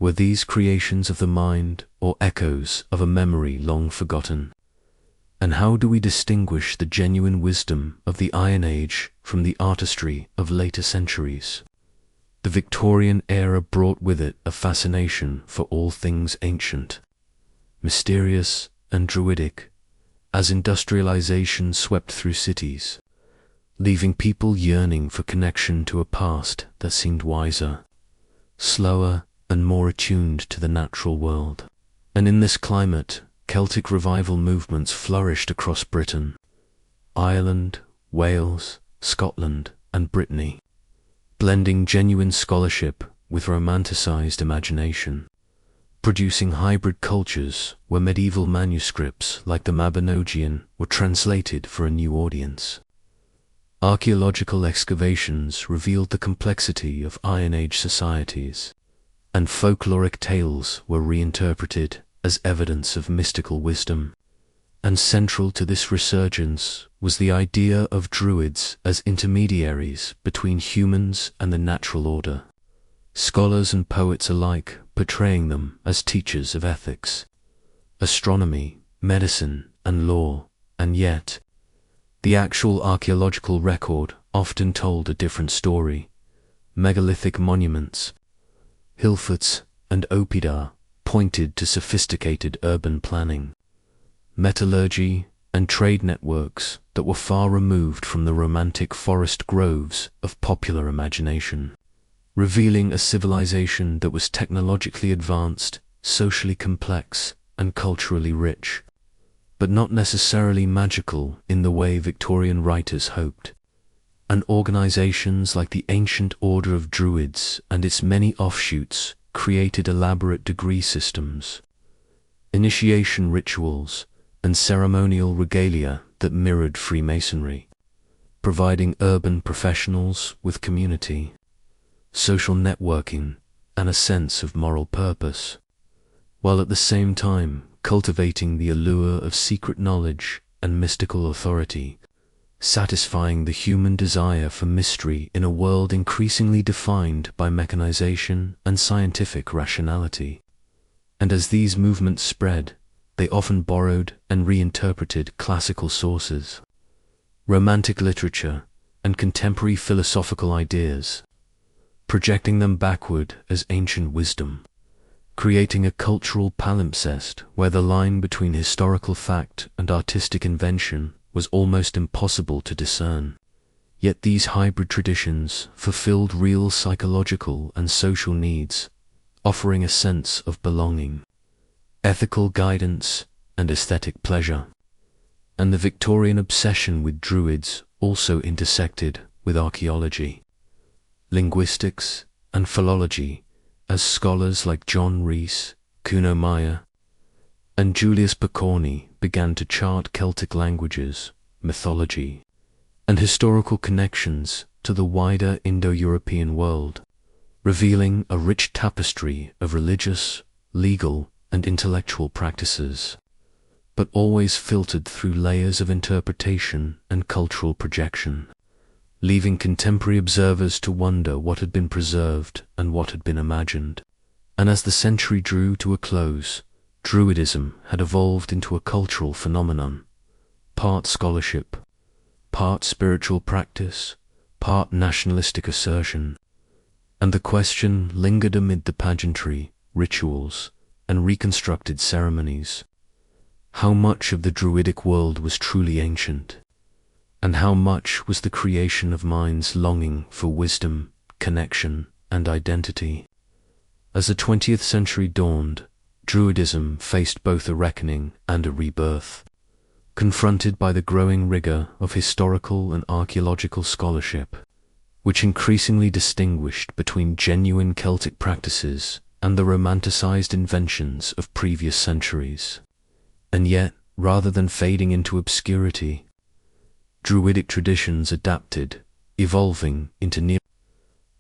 were these creations of the mind or echoes of a memory long forgotten? And how do we distinguish the genuine wisdom of the Iron Age from the artistry of later centuries? The Victorian era brought with it a fascination for all things ancient, mysterious and Druidic, as industrialization swept through cities, leaving people yearning for connection to a past that seemed wiser, slower, and more attuned to the natural world. And in this climate, Celtic revival movements flourished across Britain, Ireland, Wales, Scotland, and Brittany, blending genuine scholarship with romanticized imagination, producing hybrid cultures where medieval manuscripts like the Mabinogion were translated for a new audience. Archaeological excavations revealed the complexity of Iron Age societies, and folkloric tales were reinterpreted as evidence of mystical wisdom. And central to this resurgence was the idea of Druids as intermediaries between humans and the natural order, scholars and poets alike portraying them as teachers of ethics, astronomy, medicine, and law. And yet, the actual archaeological record often told a different story. Megalithic monuments, hill forts, and oppida pointed to sophisticated urban planning, metallurgy, and trade networks that were far removed from the romantic forest groves of popular imagination, revealing a civilization that was technologically advanced, socially complex, and culturally rich, but not necessarily magical in the way Victorian writers hoped. And organizations like the Ancient Order of Druids and its many offshoots created elaborate degree systems, initiation rituals, and ceremonial regalia that mirrored Freemasonry, providing urban professionals with community, social networking, and a sense of moral purpose, while at the same time cultivating the allure of secret knowledge and mystical authority, satisfying the human desire for mystery in a world increasingly defined by mechanization and scientific rationality. And as these movements spread, they often borrowed and reinterpreted classical sources, romantic literature, and contemporary philosophical ideas, projecting them backward as ancient wisdom, creating a cultural palimpsest where the line between historical fact and artistic invention was almost impossible to discern. Yet these hybrid traditions fulfilled real psychological and social needs, offering a sense of belonging, ethical guidance, and aesthetic pleasure. and the Victorian obsession with Druids also intersected with archaeology, linguistics, and philology, as scholars like John Rhys, Kuno Meyer, and Julius Pokorny began to chart Celtic languages, mythology, and historical connections to the wider Indo-European world, revealing a rich tapestry of religious, legal, and intellectual practices, but always filtered through layers of interpretation and cultural projection, leaving contemporary observers to wonder what had been preserved and what had been imagined. And as the century drew to a close, Druidism had evolved into a cultural phenomenon, part scholarship, part spiritual practice, part nationalistic assertion, and the question lingered amid the pageantry, rituals, and reconstructed ceremonies. How much of the Druidic world was truly ancient, and how much was the creation of minds longing for wisdom, connection, and identity? As the 20th century dawned, Druidism faced both a reckoning and a rebirth, confronted by the growing rigor of historical and archaeological scholarship, which increasingly distinguished between genuine Celtic practices and the romanticized inventions of previous centuries. And yet, rather than fading into obscurity, Druidic traditions adapted, evolving into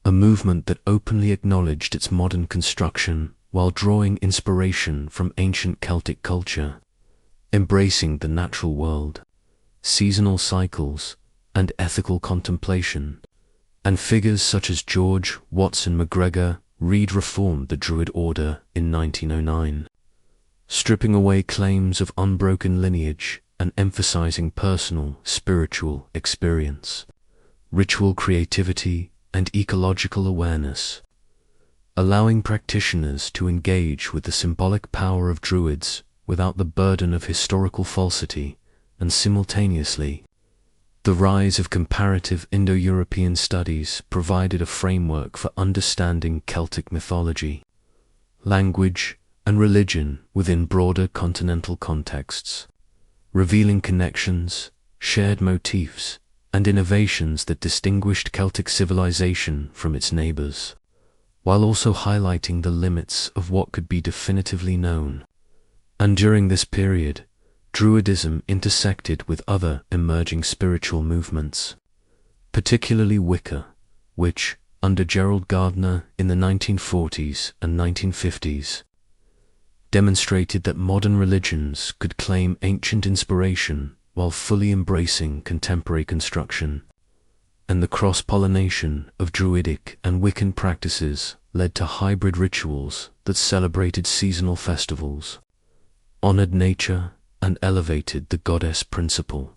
a movement that openly acknowledged its modern construction while drawing inspiration from ancient Celtic culture, embracing the natural world, seasonal cycles, and ethical contemplation. And figures such as George Watson MacGregor Reed reformed the Druid order in 1909, stripping away claims of unbroken lineage and emphasizing personal, spiritual experience, ritual creativity, and ecological awareness, allowing practitioners to engage with the symbolic power of Druids without the burden of historical falsity. And simultaneously, the rise of comparative Indo-European studies provided a framework for understanding Celtic mythology, language, and religion within broader continental contexts, revealing connections, shared motifs, and innovations that distinguished Celtic civilization from its neighbors, while also highlighting the limits of what could be definitively known. And during this period, Druidism intersected with other emerging spiritual movements, particularly Wicca, which, under Gerald Gardner in the 1940s and 1950s, demonstrated that modern religions could claim ancient inspiration while fully embracing contemporary construction. And the cross-pollination of Druidic and Wiccan practices led to hybrid rituals that celebrated seasonal festivals, honored nature, and elevated the goddess principle,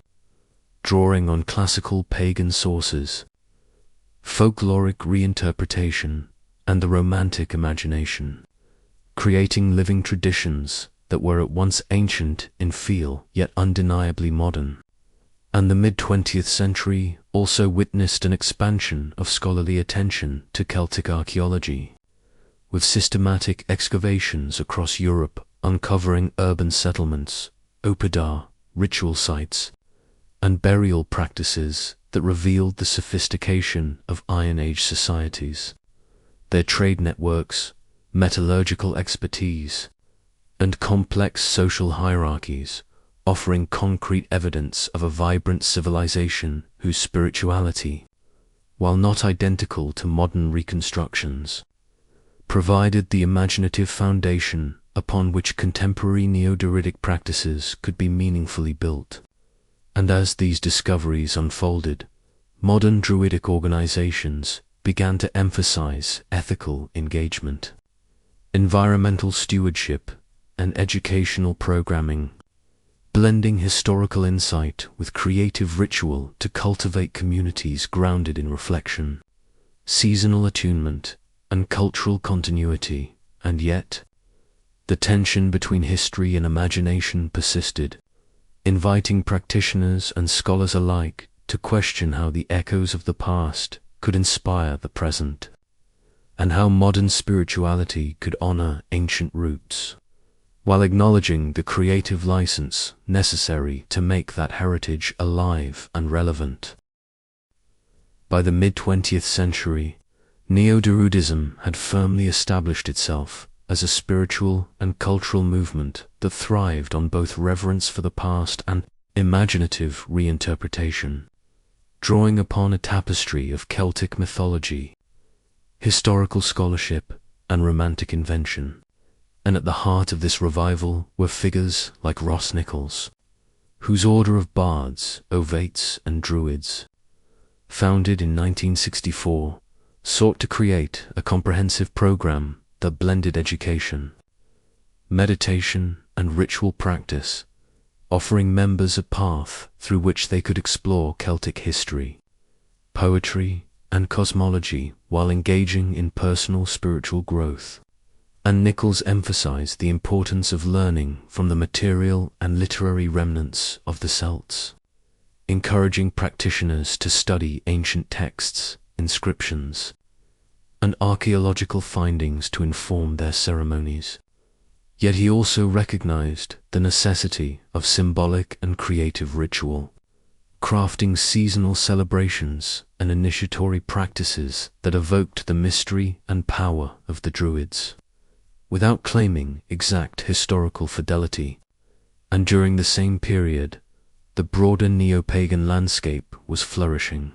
drawing on classical pagan sources, folkloric reinterpretation, and the romantic imagination, creating living traditions that were at once ancient in feel yet undeniably modern. And the mid-20th century also witnessed an expansion of scholarly attention to Celtic archaeology, with systematic excavations across Europe uncovering urban settlements, opodar, ritual sites, and burial practices that revealed the sophistication of Iron Age societies, their trade networks, metallurgical expertise, and complex social hierarchies, offering concrete evidence of a vibrant civilization whose spirituality, while not identical to modern reconstructions, provided the imaginative foundation upon which contemporary Neo-Druidic practices could be meaningfully built. And as these discoveries unfolded, modern Druidic organizations began to emphasize ethical engagement, environmental stewardship, and educational programming, blending historical insight with creative ritual to cultivate communities grounded in reflection, seasonal attunement, and cultural continuity. And yet, the tension between history and imagination persisted, inviting practitioners and scholars alike to question how the echoes of the past could inspire the present, and how modern spirituality could honor ancient roots. while acknowledging the creative license necessary to make that heritage alive and relevant. By the mid-20th century, Neo-Druidism had firmly established itself as a spiritual and cultural movement that thrived on both reverence for the past and imaginative reinterpretation, drawing upon a tapestry of Celtic mythology, historical scholarship, and romantic invention. And at the heart of this revival were figures like Ross Nichols, whose order of bards, ovates, and druids, founded in 1964, sought to create a comprehensive program that blended education, meditation, and ritual practice, offering members a path through which they could explore Celtic history, poetry, and cosmology while engaging in personal spiritual growth. And Nichols emphasized the importance of learning from the material and literary remnants of the Celts, encouraging practitioners to study ancient texts, inscriptions, and archaeological findings to inform their ceremonies. Yet he also recognized the necessity of symbolic and creative ritual, crafting seasonal celebrations and initiatory practices that evoked the mystery and power of the Druids, without claiming exact historical fidelity. And during the same period, the broader neo-pagan landscape was flourishing,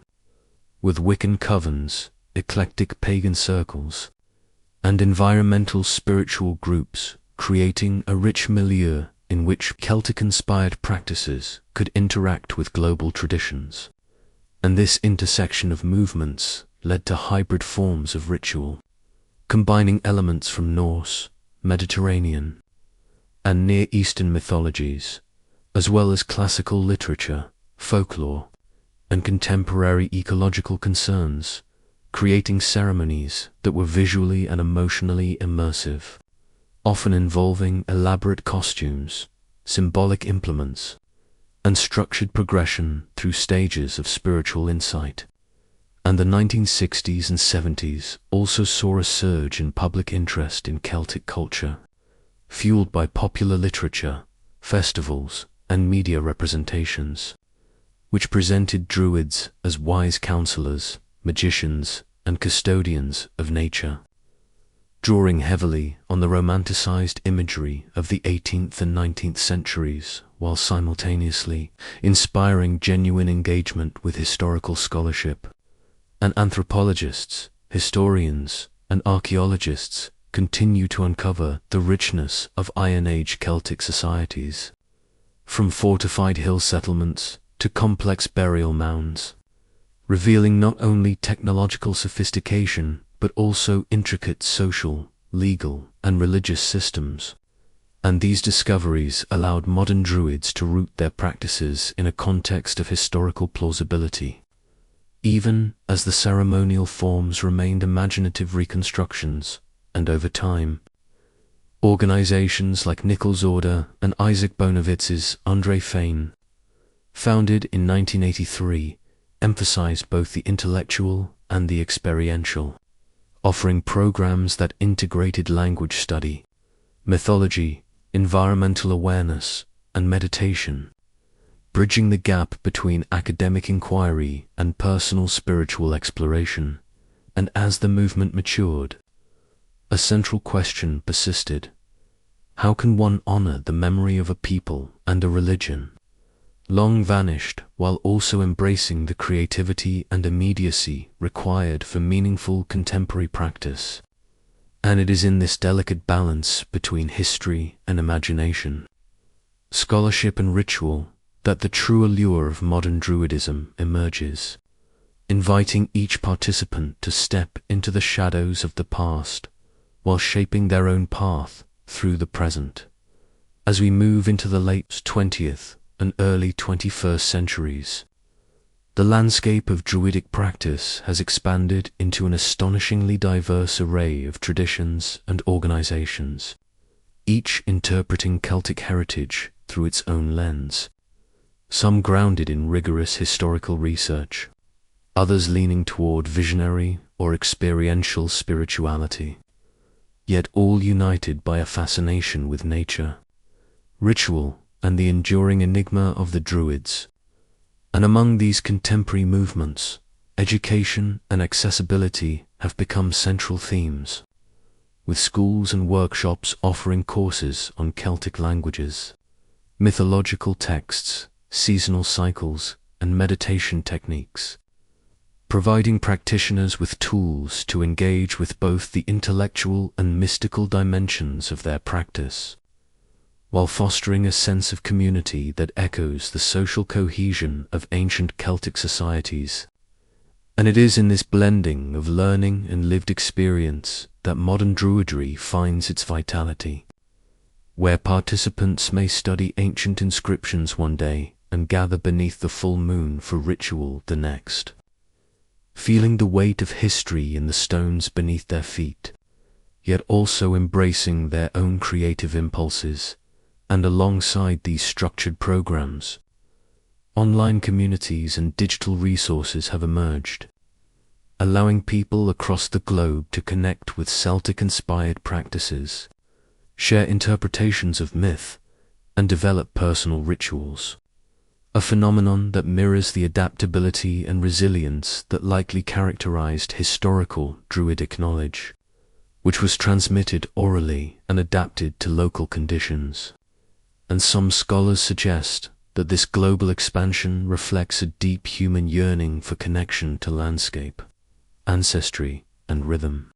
with Wiccan covens, eclectic pagan circles, and environmental spiritual groups creating a rich milieu in which Celtic-inspired practices could interact with global traditions. And this intersection of movements led to hybrid forms of ritual, combining elements from Norse, Mediterranean, and Near Eastern mythologies, as well as classical literature, folklore, and contemporary ecological concerns, creating ceremonies that were visually and emotionally immersive, often involving elaborate costumes, symbolic implements, and structured progression through stages of spiritual insight. And the 1960s and 70s also saw a surge in public interest in Celtic culture, fueled by popular literature, festivals, and media representations, which presented Druids as wise counselors, magicians, and custodians of nature, drawing heavily on the romanticized imagery of the 18th and 19th centuries, while simultaneously inspiring genuine engagement with historical scholarship. And anthropologists, historians, and archaeologists continue to uncover the richness of Iron Age Celtic societies, from fortified hill settlements to complex burial mounds, revealing not only technological sophistication but also intricate social, legal, and religious systems. And these discoveries allowed modern Druids to root their practices in a context of historical plausibility, even as the ceremonial forms remained imaginative reconstructions. And over time, organizations like Nichols' Order and Isaac Bonowitz's André Fane, founded in 1983, emphasized both the intellectual and the experiential, offering programs that integrated language study, mythology, environmental awareness, and meditation, bridging the gap between academic inquiry and personal spiritual exploration. And as the movement matured, a central question persisted: how can one honor the memory of a people and a religion, long vanished, while also embracing the creativity and immediacy required for meaningful contemporary practice? And it is in this delicate balance between history and imagination, scholarship and ritual, that the true allure of modern Druidism emerges, inviting each participant to step into the shadows of the past while shaping their own path through the present. As we move into the late 20th and early 21st centuries, the landscape of Druidic practice has expanded into an astonishingly diverse array of traditions and organizations, each interpreting Celtic heritage through its own lens, some grounded in rigorous historical research, others leaning toward visionary or experiential spirituality. yet all united by a fascination with nature, ritual, and the enduring enigma of the Druids. And among these contemporary movements, education and accessibility have become central themes, with schools and workshops offering courses on Celtic languages, mythological texts, seasonal cycles, and meditation techniques, providing practitioners with tools to engage with both the intellectual and mystical dimensions of their practice, while fostering a sense of community that echoes the social cohesion of ancient Celtic societies. And it is in this blending of learning and lived experience that modern Druidry finds its vitality, where participants may study ancient inscriptions one day and gather beneath the full moon for ritual the next, feeling the weight of history in the stones beneath their feet, yet also embracing their own creative impulses. And alongside these structured programs, online communities and digital resources have emerged, allowing people across the globe to connect with Celtic-inspired practices, share interpretations of myth, and develop personal rituals, a phenomenon that mirrors the adaptability and resilience that likely characterized historical Druidic knowledge, which was transmitted orally and adapted to local conditions. And some scholars suggest that this global expansion reflects a deep human yearning for connection to landscape, ancestry, and rhythm,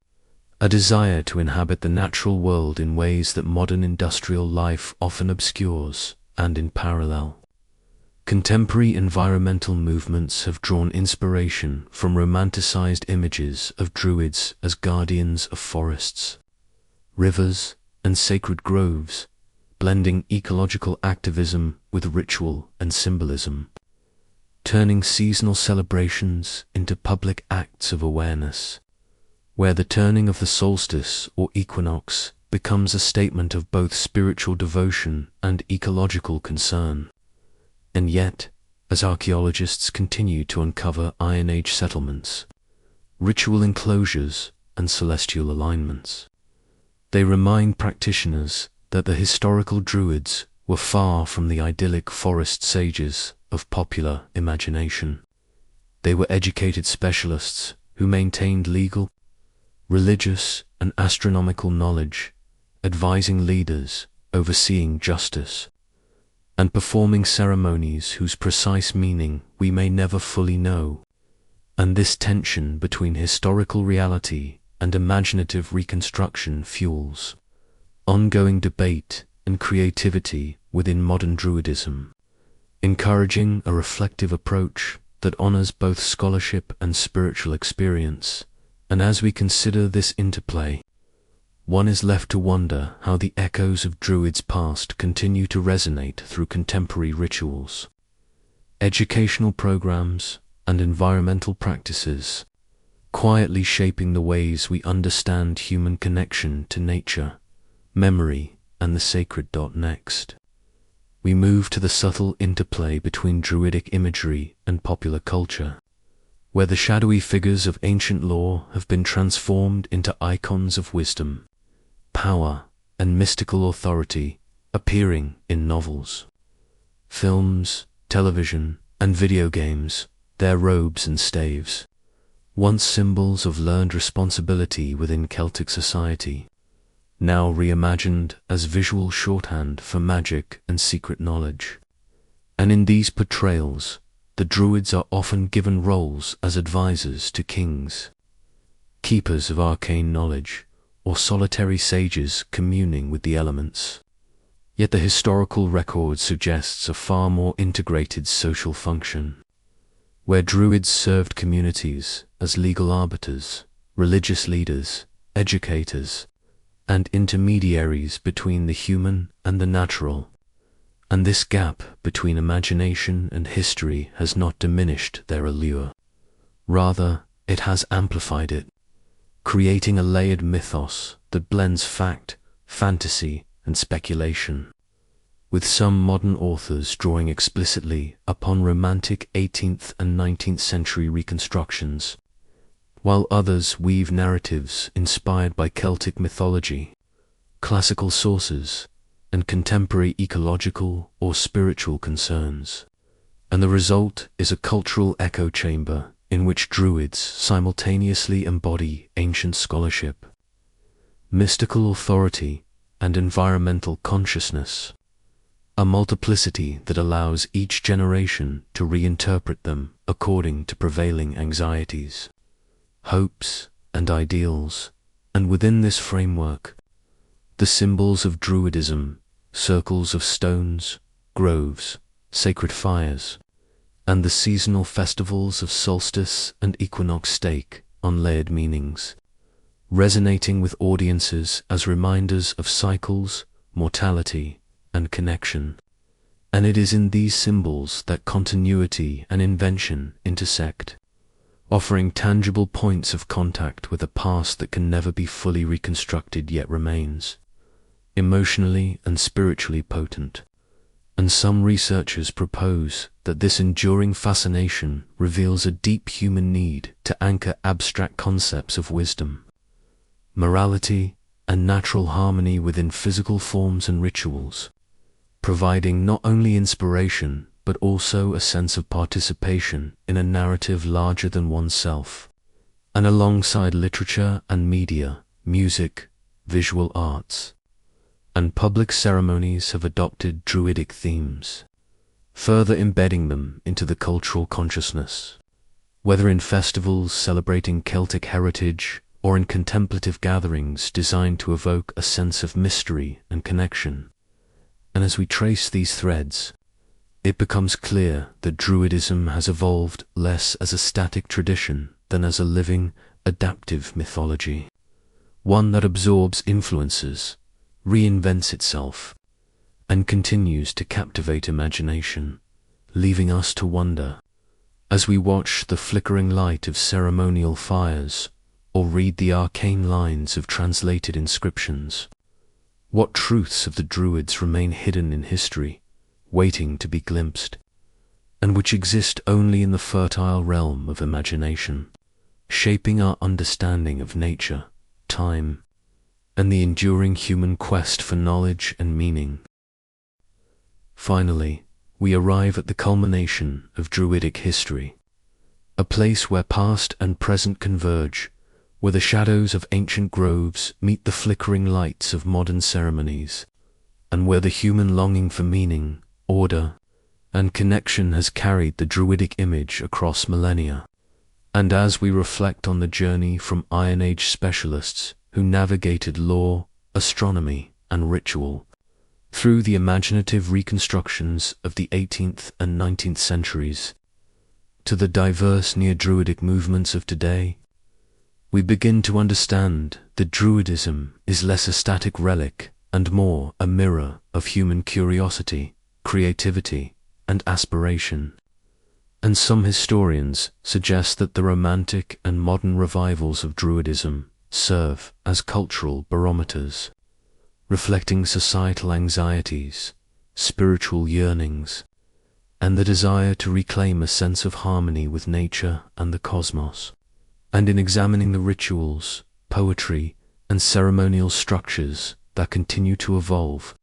a desire to inhabit the natural world in ways that modern industrial life often obscures. And in parallel, contemporary environmental movements have drawn inspiration from romanticized images of Druids as guardians of forests, rivers, and sacred groves, blending ecological activism with ritual and symbolism, turning seasonal celebrations into public acts of awareness, where the turning of the solstice or equinox becomes a statement of both spiritual devotion and ecological concern. And yet, as archaeologists continue to uncover Iron Age settlements, ritual enclosures, and celestial alignments, they remind practitioners that the historical Druids were far from the idyllic forest sages of popular imagination. They were educated specialists who maintained legal, religious, and astronomical knowledge, advising leaders, overseeing justice, and performing ceremonies whose precise meaning we may never fully know. And this tension between historical reality and imaginative reconstruction fuels ongoing debate and creativity within modern Druidism, encouraging a reflective approach that honors both scholarship and spiritual experience. And as we consider this interplay, one is left to wonder how the echoes of Druids' past continue to resonate through contemporary rituals, educational programs, and environmental practices, quietly shaping the ways we understand human connection to nature, memory, and the sacred. Next, we move to the subtle interplay between Druidic imagery and popular culture, where the shadowy figures of ancient lore have been transformed into icons of wisdom, power, and mystical authority, appearing in novels, films, television, and video games. Their robes and staves, once symbols of learned responsibility within Celtic society, now reimagined as visual shorthand for magic and secret knowledge. And in these portrayals, the Druids are often given roles as advisors to kings, keepers of arcane knowledge, or solitary sages communing with the elements. Yet the historical record suggests a far more integrated social function, where Druids served communities as legal arbiters, religious leaders, educators, and intermediaries between the human and the natural. And this gap between imagination and history has not diminished their allure. Rather, it has amplified it, creating a layered mythos that blends fact, fantasy, and speculation, with some modern authors drawing explicitly upon romantic 18th and 19th century reconstructions, while others weave narratives inspired by Celtic mythology, classical sources, and contemporary ecological or spiritual concerns. And the result is a cultural echo chamber in which Druids simultaneously embody ancient scholarship, mystical authority, and environmental consciousness, a multiplicity that allows each generation to reinterpret them according to prevailing anxieties, hopes, and ideals. And within this framework, the symbols of Druidism, circles of stones, groves, sacred fires, and the seasonal festivals of solstice and equinox stake on layered meanings, resonating with audiences as reminders of cycles, mortality, and connection. And it is in these symbols that continuity and invention intersect, offering tangible points of contact with a past that can never be fully reconstructed yet remains, emotionally and spiritually potent. And some researchers propose that this enduring fascination reveals a deep human need to anchor abstract concepts of wisdom, morality, and natural harmony within physical forms and rituals, providing not only inspiration but also a sense of participation in a narrative larger than oneself. And alongside literature and media, music, visual arts, and public ceremonies have adopted Druidic themes, further embedding them into the cultural consciousness. Whether in festivals celebrating Celtic heritage or in contemplative gatherings designed to evoke a sense of mystery and connection. And as we trace these threads, it becomes clear that Druidism has evolved less as a static tradition than as a living, adaptive mythology, one that absorbs influences, reinvents itself, and continues to captivate imagination, leaving us to wonder, as we watch the flickering light of ceremonial fires or read the arcane lines of translated inscriptions, what truths of the Druids remain hidden in history, waiting to be glimpsed, and which exist only in the fertile realm of imagination, shaping our understanding of nature, time, and the enduring human quest for knowledge and meaning. Finally, we arrive at the culmination of Druidic history, a place where past and present converge, where the shadows of ancient groves meet the flickering lights of modern ceremonies, and where the human longing for meaning, order, and connection has carried the Druidic image across millennia. And as we reflect on the journey from Iron Age specialists who navigated lore, astronomy, and ritual, through the imaginative reconstructions of the 18th and 19th centuries, to the diverse neo-Druidic movements of today, we begin to understand that Druidism is less a static relic and more a mirror of human curiosity, creativity, and aspiration. And some historians suggest that the Romantic and modern revivals of Druidism serve as cultural barometers, reflecting societal anxieties, spiritual yearnings, and the desire to reclaim a sense of harmony with nature and the cosmos. And in examining the rituals, poetry, and ceremonial structures that continue to evolve,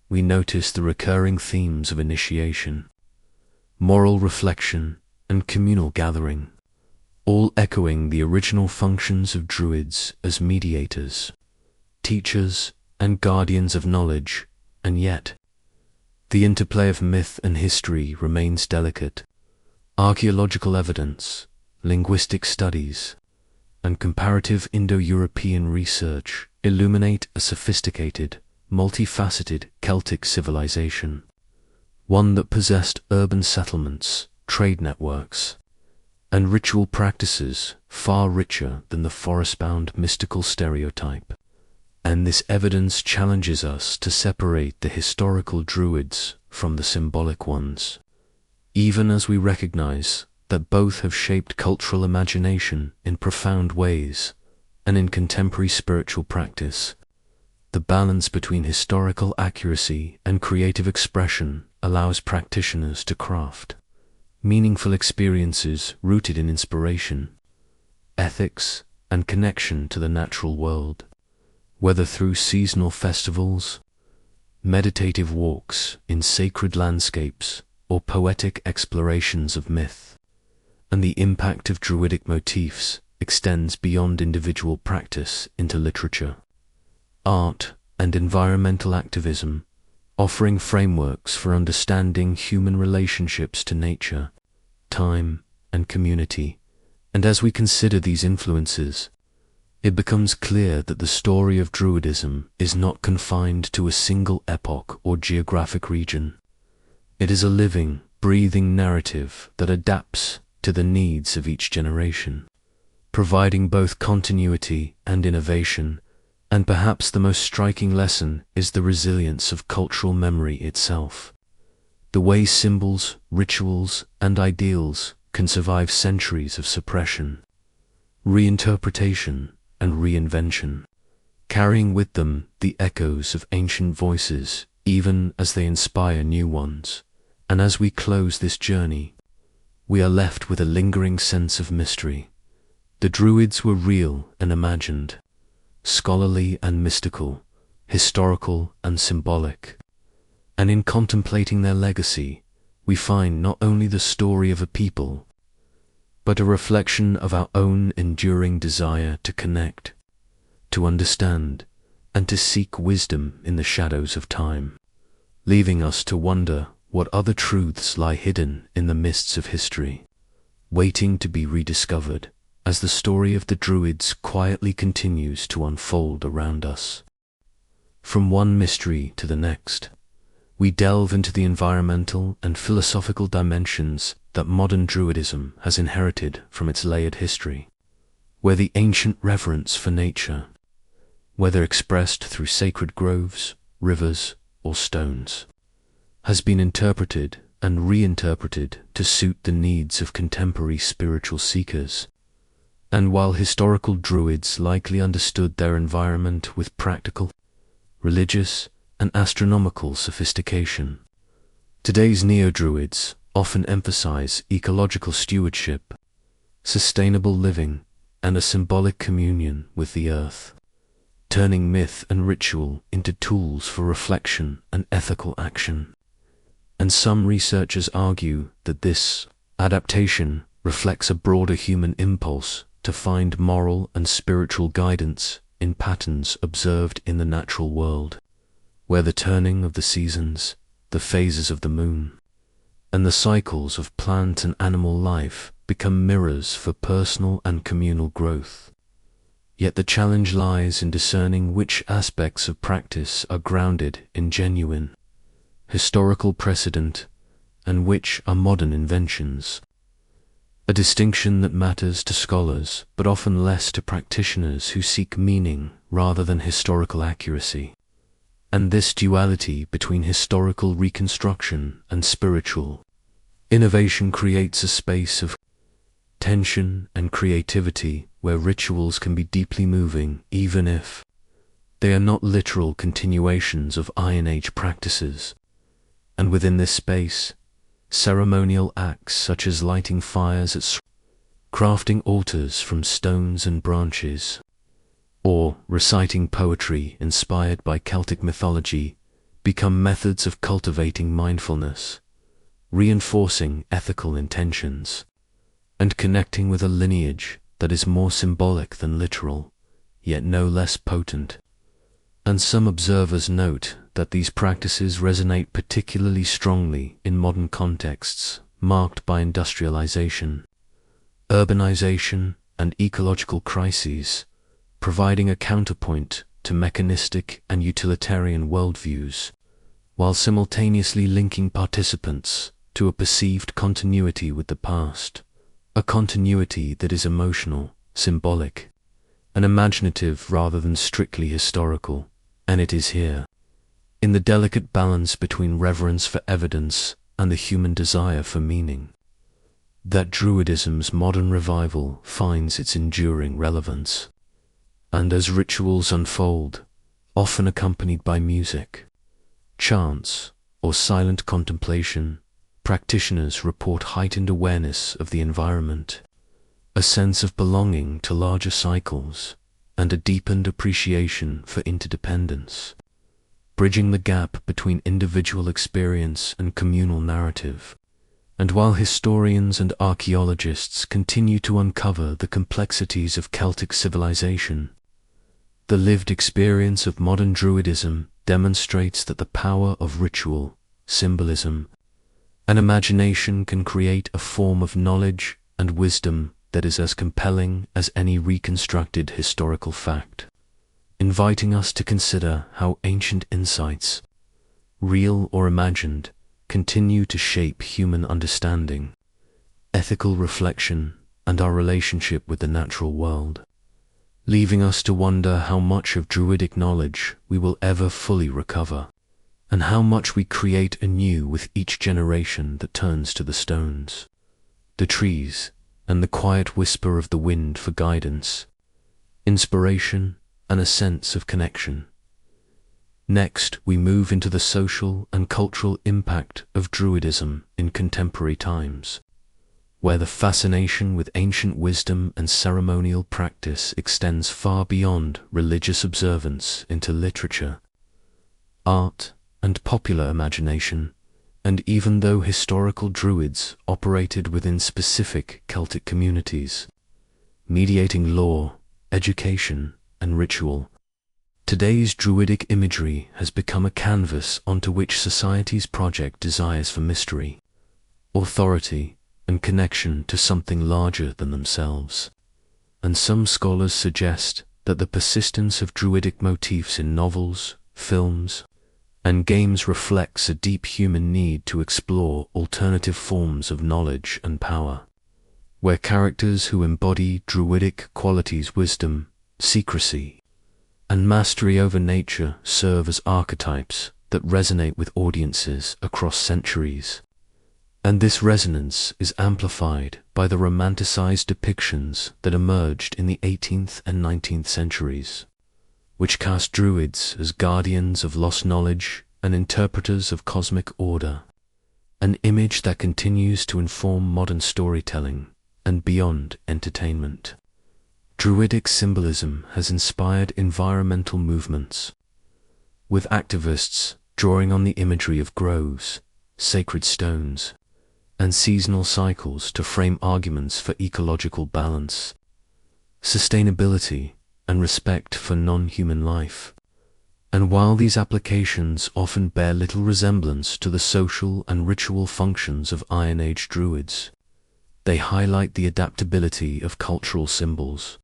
we notice the recurring themes of initiation, moral reflection, and communal gathering, all echoing the original functions of Druids as mediators, teachers, and guardians of knowledge. And yet, the interplay of myth and history remains delicate. Archaeological evidence, linguistic studies, and comparative Indo-European research illuminate a sophisticated, multifaceted Celtic civilization, one that possessed urban settlements, trade networks, and ritual practices far richer than the forest-bound mystical stereotype. And this evidence challenges us to separate the historical Druids from the symbolic ones, even as we recognize that both have shaped cultural imagination in profound ways. And in contemporary spiritual practice, the balance between historical accuracy and creative expression allows practitioners to craft meaningful experiences rooted in inspiration, ethics, and connection to the natural world, whether through seasonal festivals, meditative walks in sacred landscapes, or poetic explorations of myth. And the impact of Druidic motifs extends beyond individual practice into literature, art, and environmental activism, offering frameworks for understanding human relationships to nature, time, and community. And as we consider these influences, it becomes clear that the story of Druidism is not confined to a single epoch or geographic region. It is a living, breathing narrative that adapts to the needs of each generation, providing both continuity and innovation. And perhaps the most striking lesson is the resilience of cultural memory itself. The way symbols, rituals, and ideals can survive centuries of suppression, reinterpretation, and reinvention, carrying with them the echoes of ancient voices even as they inspire new ones. And as we close this journey, we are left with a lingering sense of mystery. The Druids were real and imagined, scholarly and mystical, historical and symbolic. And in contemplating their legacy, we find not only the story of a people, but a reflection of our own enduring desire to connect, to understand, and to seek wisdom in the shadows of time, leaving us to wonder what other truths lie hidden in the mists of history, waiting to be rediscovered as the story of the Druids quietly continues to unfold around us. From one mystery to the next, we delve into the environmental and philosophical dimensions that modern Druidism has inherited from its layered history, where the ancient reverence for nature, whether expressed through sacred groves, rivers, or stones, has been interpreted and reinterpreted to suit the needs of contemporary spiritual seekers. And while historical Druids likely understood their environment with practical, religious, and astronomical sophistication, today's neo-Druids often emphasize ecological stewardship, sustainable living, and a symbolic communion with the earth, turning myth and ritual into tools for reflection and ethical action. And some researchers argue that this adaptation reflects a broader human impulse to find moral and spiritual guidance in patterns observed in the natural world, where the turning of the seasons, the phases of the moon, and the cycles of plant and animal life become mirrors for personal and communal growth. Yet the challenge lies in discerning which aspects of practice are grounded in genuine, historical precedent and which are modern inventions. A distinction that matters to scholars, but often less to practitioners who seek meaning rather than historical accuracy. And this duality between historical reconstruction and spiritual innovation creates a space of tension and creativity where rituals can be deeply moving even if they are not literal continuations of Iron Age practices. And within this space, ceremonial acts such as lighting fires at crafting altars from stones and branches, or reciting poetry inspired by Celtic mythology become methods of cultivating mindfulness, reinforcing ethical intentions, and connecting with a lineage that is more symbolic than literal, yet no less potent. And some observers note that these practices resonate particularly strongly in modern contexts marked by industrialization, urbanization, and ecological crises, providing a counterpoint to mechanistic and utilitarian worldviews, while simultaneously linking participants to a perceived continuity with the past, a continuity that is emotional, symbolic, and imaginative rather than strictly historical. And it is here, in the delicate balance between reverence for evidence and the human desire for meaning, that Druidism's modern revival finds its enduring relevance. And as rituals unfold, often accompanied by music, chants, or silent contemplation, practitioners report heightened awareness of the environment, a sense of belonging to larger cycles, and a deepened appreciation for interdependence, bridging the gap between individual experience and communal narrative. And while historians and archaeologists continue to uncover the complexities of Celtic civilization, the lived experience of modern Druidism demonstrates that the power of ritual, symbolism, and imagination can create a form of knowledge and wisdom that is as compelling as any reconstructed historical fact, inviting us to consider how ancient insights, real or imagined, continue to shape human understanding, ethical reflection, and our relationship with the natural world, leaving us to wonder how much of Druidic knowledge we will ever fully recover, and how much we create anew with each generation that turns to the stones, the trees, and the quiet whisper of the wind for guidance, inspiration, and a sense of connection. Next, we move into the social and cultural impact of Druidism in contemporary times, where the fascination with ancient wisdom and ceremonial practice extends far beyond religious observance into literature, art, and popular imagination. And even though historical Druids operated within specific Celtic communities, mediating law, education, and ritual, today's Druidic imagery has become a canvas onto which society's project desires for mystery, authority, and connection to something larger than themselves. And some scholars suggest that the persistence of Druidic motifs in novels, films, and games reflects a deep human need to explore alternative forms of knowledge and power, where characters who embody Druidic qualities, wisdom, secrecy, and mastery over nature serve as archetypes that resonate with audiences across centuries. And this resonance is amplified by the romanticized depictions that emerged in the 18th and 19th centuries, which cast Druids as guardians of lost knowledge and interpreters of cosmic order, an image that continues to inform modern storytelling and beyond entertainment. Druidic symbolism has inspired environmental movements, with activists drawing on the imagery of groves, sacred stones, and seasonal cycles to frame arguments for ecological balance, sustainability, and respect for non-human life. And while these applications often bear little resemblance to the social and ritual functions of Iron Age Druids, they highlight the adaptability of cultural symbols.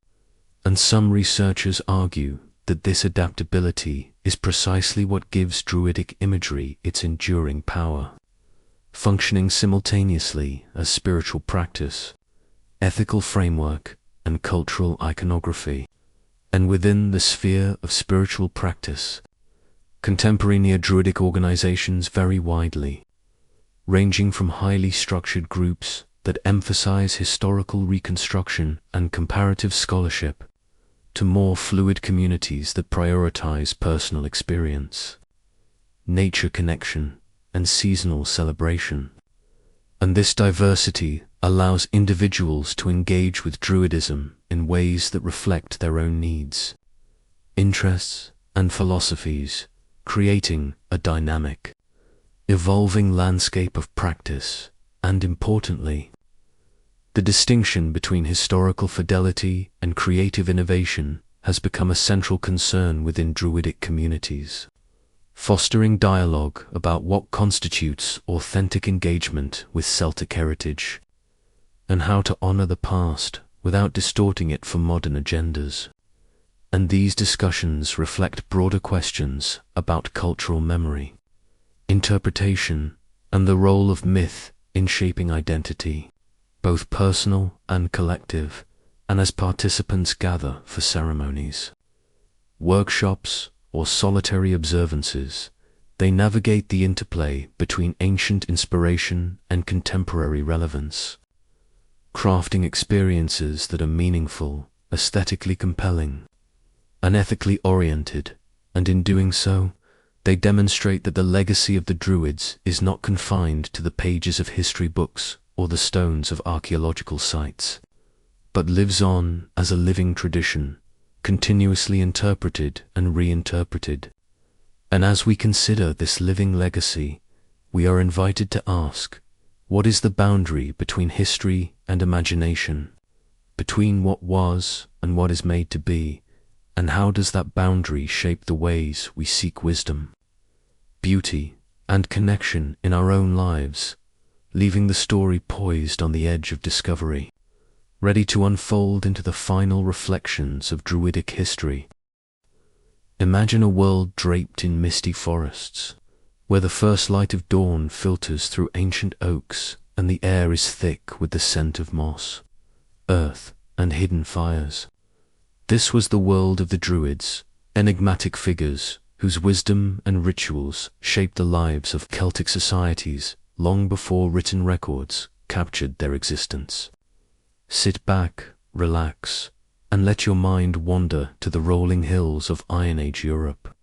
And some researchers argue that this adaptability is precisely what gives Druidic imagery its enduring power, functioning simultaneously as spiritual practice, ethical framework, and cultural iconography. And within the sphere of spiritual practice, contemporary neo-Druidic organizations vary widely, ranging from highly structured groups that emphasize historical reconstruction and comparative scholarship, to more fluid communities that prioritize personal experience, nature connection, and seasonal celebration. And this diversity allows individuals to engage with Druidism in ways that reflect their own needs, interests, and philosophies, creating a dynamic, evolving landscape of practice. And importantly, the distinction between historical fidelity and creative innovation has become a central concern within Druidic communities, fostering dialogue about what constitutes authentic engagement with Celtic heritage, and how to honor the past without distorting it for modern agendas. And these discussions reflect broader questions about cultural memory, interpretation, and the role of myth in shaping identity, both personal and collective. And as participants gather for ceremonies, workshops, or solitary observances, they navigate the interplay between ancient inspiration and contemporary relevance, crafting experiences that are meaningful, aesthetically compelling, and ethically oriented. And in doing so, they demonstrate that the legacy of the Druids is not confined to the pages of history books or the stones of archaeological sites, but lives on as a living tradition, continuously interpreted and reinterpreted. And as we consider this living legacy, we are invited to ask, what is the boundary between history and imagination, between what was and what is made to be, and how does that boundary shape the ways we seek wisdom, beauty, and connection in our own lives, leaving the story poised on the edge of discovery, ready to unfold into the final reflections of Druidic history. Imagine a world draped in misty forests, where the first light of dawn filters through ancient oaks and the air is thick with the scent of moss, earth, and hidden fires. This was the world of the Druids, enigmatic figures whose wisdom and rituals shaped the lives of Celtic societies long before written records captured their existence. Sit back, relax, and let your mind wander to the rolling hills of Iron Age Europe,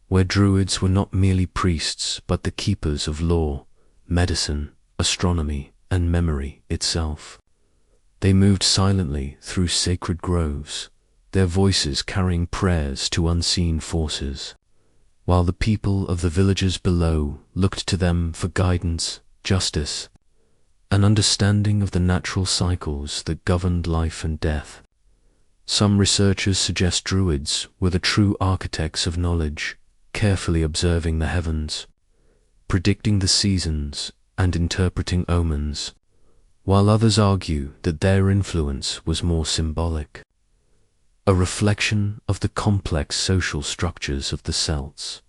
where Druids were not merely priests but the keepers of law, medicine, astronomy, and memory itself. They moved silently through sacred groves, their voices carrying prayers to unseen forces, while the people of the villages below looked to them for guidance, justice, an understanding of the natural cycles that governed life and death. Some researchers suggest Druids were the true architects of knowledge, carefully observing the heavens, predicting the seasons, and interpreting omens, while others argue that their influence was more symbolic, a reflection of the complex social structures of the Celts.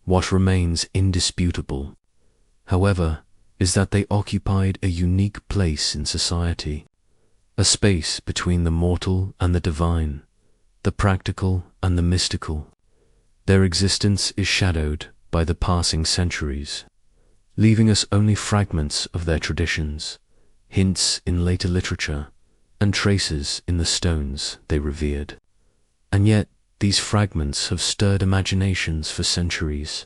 What remains indisputable, however, is that they occupied a unique place in society, a space between the mortal and the divine, the practical and the mystical. Their existence is shadowed by the passing centuries, leaving us only fragments of their traditions, hints in later literature, and traces in the stones they revered. And yet, these fragments have stirred imaginations for centuries,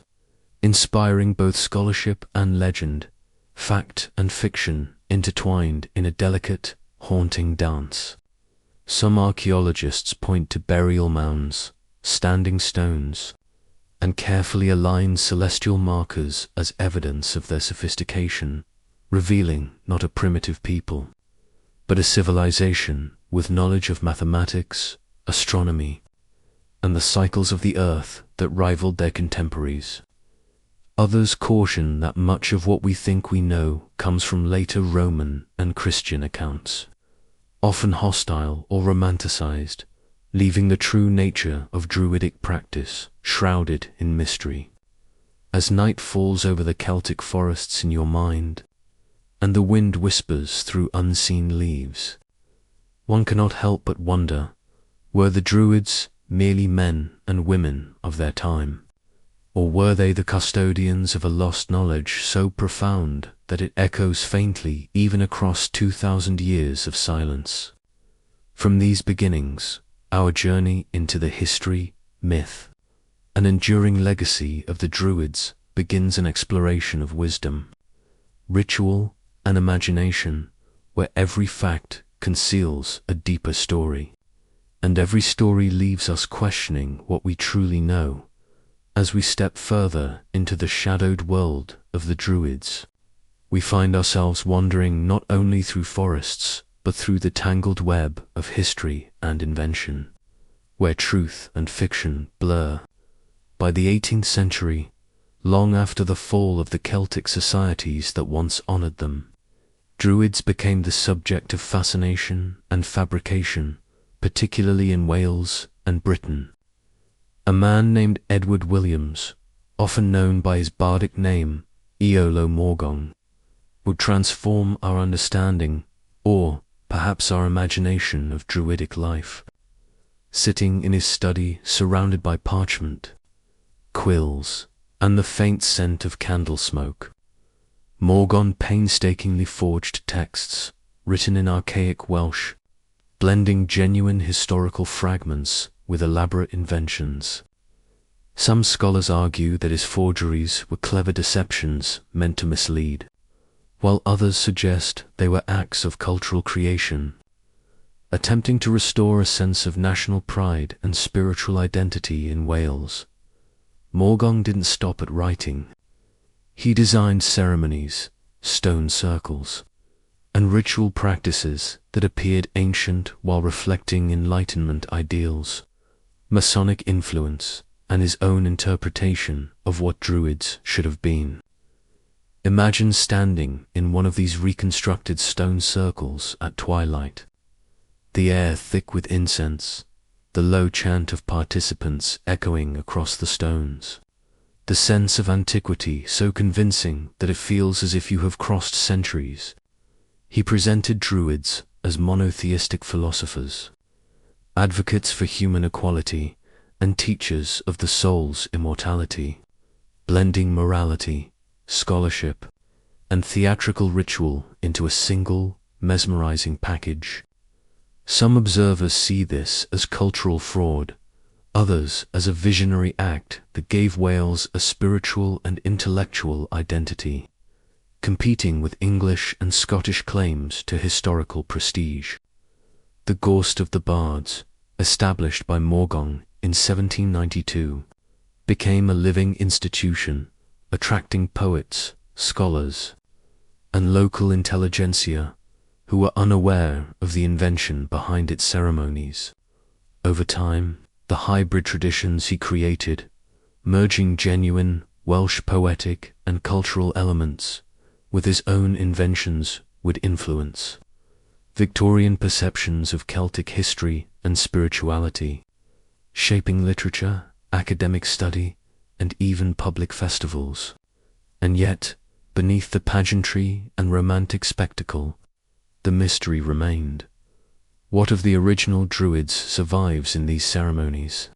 inspiring both scholarship and legend, fact and fiction intertwined in a delicate, haunting dance. Some archaeologists point to burial mounds, standing stones, and carefully aligned celestial markers as evidence of their sophistication, revealing not a primitive people, but a civilization with knowledge of mathematics, astronomy, and the cycles of the earth that rivaled their contemporaries. Others caution that much of what we think we know comes from later Roman and Christian accounts, often hostile or romanticized, leaving the true nature of Druidic practice shrouded in mystery. As night falls over the Celtic forests in your mind, and the wind whispers through unseen leaves, one cannot help but wonder, were the Druids merely men and women of their time? Or were they the custodians of a lost knowledge so profound that it echoes faintly even across 2,000 years of silence? From these beginnings, our journey into the history, myth, and enduring legacy of the Druids begins an exploration of wisdom, ritual, and imagination, where every fact conceals a deeper story, and every story leaves us questioning what we truly know. As we step further into the shadowed world of the Druids, we find ourselves wandering not only through forests, but through the tangled web of history and invention, where truth and fiction blur. By the 18th century, long after the fall of the Celtic societies that once honored them, Druids became the subject of fascination and fabrication, particularly in Wales and Britain. A man named Edward Williams, often known by his bardic name, Iolo Morgong, would transform our understanding, or perhaps our imagination, of Druidic life. Sitting in his study surrounded by parchment, quills, and the faint scent of candle smoke, Morgon painstakingly forged texts, written in archaic Welsh, blending genuine historical fragments with elaborate inventions. Some scholars argue that his forgeries were clever deceptions meant to mislead, while others suggest they were acts of cultural creation. attempting to restore a sense of national pride and spiritual identity in Wales. Morgong didn't stop at writing. He designed ceremonies, stone circles, and ritual practices that appeared ancient while reflecting Enlightenment ideals, Masonic influence, and his own interpretation of what Druids should have been. Imagine standing in one of these reconstructed stone circles at twilight, the air thick with incense, the low chant of participants echoing across the stones, the sense of antiquity so convincing that it feels as if you have crossed centuries. He presented Druids as monotheistic philosophers, advocates for human equality, and teachers of the soul's immortality, blending morality, scholarship, and theatrical ritual into a single, mesmerizing package. Some observers see this as cultural fraud, others as a visionary act that gave Wales a spiritual and intellectual identity, competing with English and Scottish claims to historical prestige. The Ghost of the Bards, established by Morgong in 1792, became a living institution, attracting poets, scholars, and local intelligentsia who were unaware of the invention behind its ceremonies. Over time, the hybrid traditions he created, merging genuine Welsh poetic and cultural elements with his own inventions, would influence Victorian perceptions of Celtic history and spirituality, shaping literature, academic study, and even public festivals. And yet, beneath the pageantry and romantic spectacle, the mystery remained. What of the original Druids survives in these ceremonies?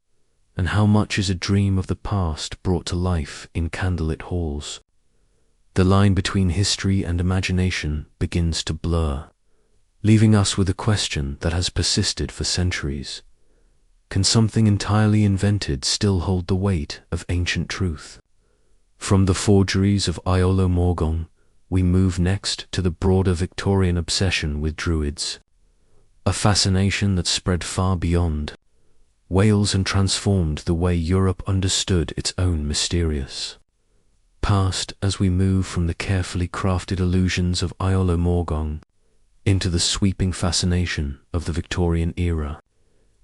And how much is a dream of the past brought to life in candlelit halls? The line between history and imagination begins to blur, leaving us with a question that has persisted for centuries. Can something entirely invented still hold the weight of ancient truth? From the forgeries of Iolo Morgong, we move next to the broader Victorian obsession with Druids, a fascination that spread far beyond Wales and transformed the way Europe understood its own mysterious past. As we move from the carefully crafted illusions of Iolo Morgong into the sweeping fascination of the Victorian era,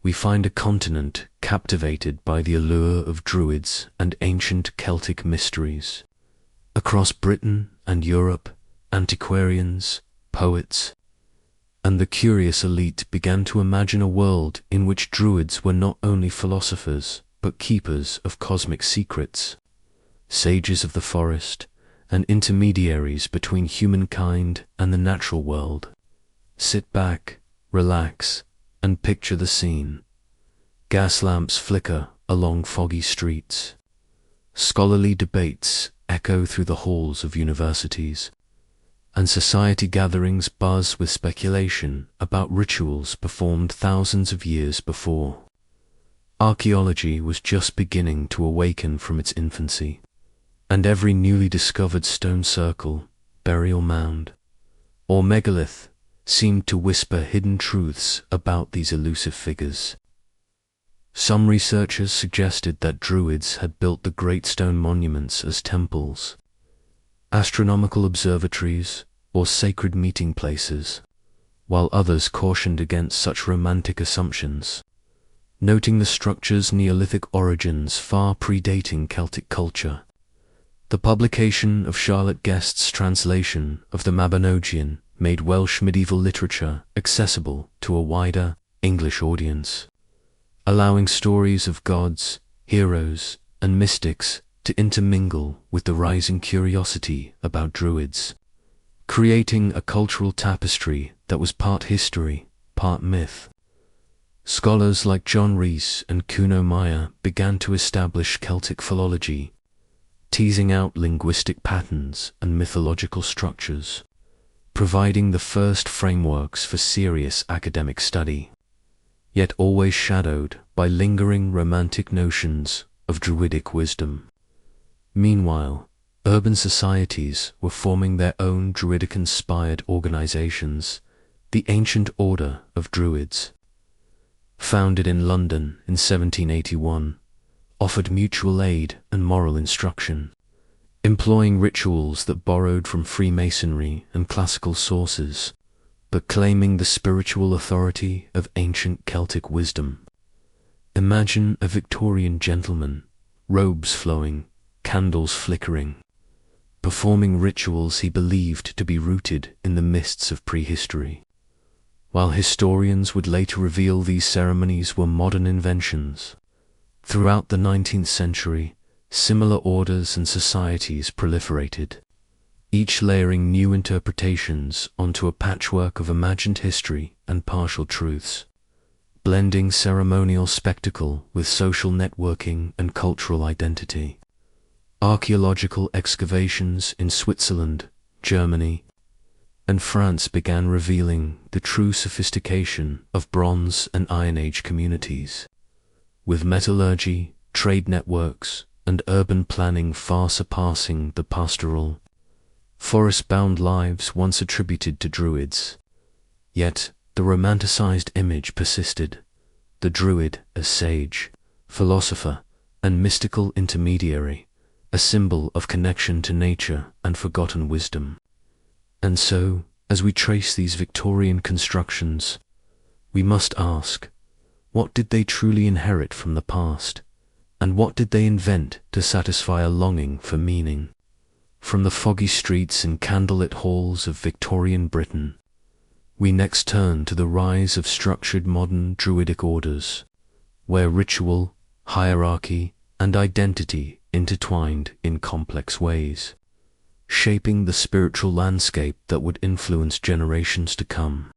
we find a continent captivated by the allure of Druids and ancient Celtic mysteries. Across Britain and Europe, antiquarians, poets, and the curious elite began to imagine a world in which Druids were not only philosophers, but keepers of cosmic secrets, sages of the forest, and intermediaries between humankind and the natural world. Sit back, relax, and picture the scene. Gas lamps flicker along foggy streets. Scholarly debates echo through the halls of universities, and society gatherings buzz with speculation about rituals performed thousands of years before. Archaeology was just beginning to awaken from its infancy, and every newly discovered stone circle, burial mound, or megalith seemed to whisper hidden truths about these elusive figures. Some researchers suggested that Druids had built the great stone monuments as temples, astronomical observatories, or sacred meeting places, while others cautioned against such romantic assumptions, noting the structure's Neolithic origins far predating Celtic culture. The publication of Charlotte Guest's translation of the Mabinogion made Welsh medieval literature accessible to a wider English audience, allowing stories of gods, heroes, and mystics to intermingle with the rising curiosity about Druids, creating a cultural tapestry that was part history, part myth. Scholars like John Rhys and Kuno Meyer began to establish Celtic philology, teasing out linguistic patterns and mythological structures, providing the first frameworks for serious academic study, yet always shadowed by lingering romantic notions of Druidic wisdom. Meanwhile, urban societies were forming their own Druidic-inspired organizations, The ancient order of Druids, founded in London in 1781, offered mutual aid and moral instruction, employing rituals that borrowed from Freemasonry and classical sources, but claiming the spiritual authority of ancient Celtic wisdom. Imagine a Victorian gentleman, robes flowing, candles flickering, performing rituals he believed to be rooted in the mists of prehistory. While historians would later reveal these ceremonies were modern inventions, throughout the 19th century, similar orders and societies proliferated, each layering new interpretations onto a patchwork of imagined history and partial truths, blending ceremonial spectacle with social networking and cultural identity. Archaeological excavations in Switzerland, Germany, and France began revealing the true sophistication of Bronze and Iron Age communities, with metallurgy, trade networks, and urban planning far surpassing the pastoral, forest-bound lives once attributed to Druids. Yet, the romanticized image persisted, the Druid as sage, philosopher, and mystical intermediary, a symbol of connection to nature and forgotten wisdom. And so, as we trace these Victorian constructions, we must ask, what did they truly inherit from the past, and what did they invent to satisfy a longing for meaning? From the foggy streets and candlelit halls of Victorian Britain, we next turn to the rise of structured modern Druidic orders, where ritual, hierarchy, and identity intertwined in complex ways, shaping the spiritual landscape that would influence generations to come.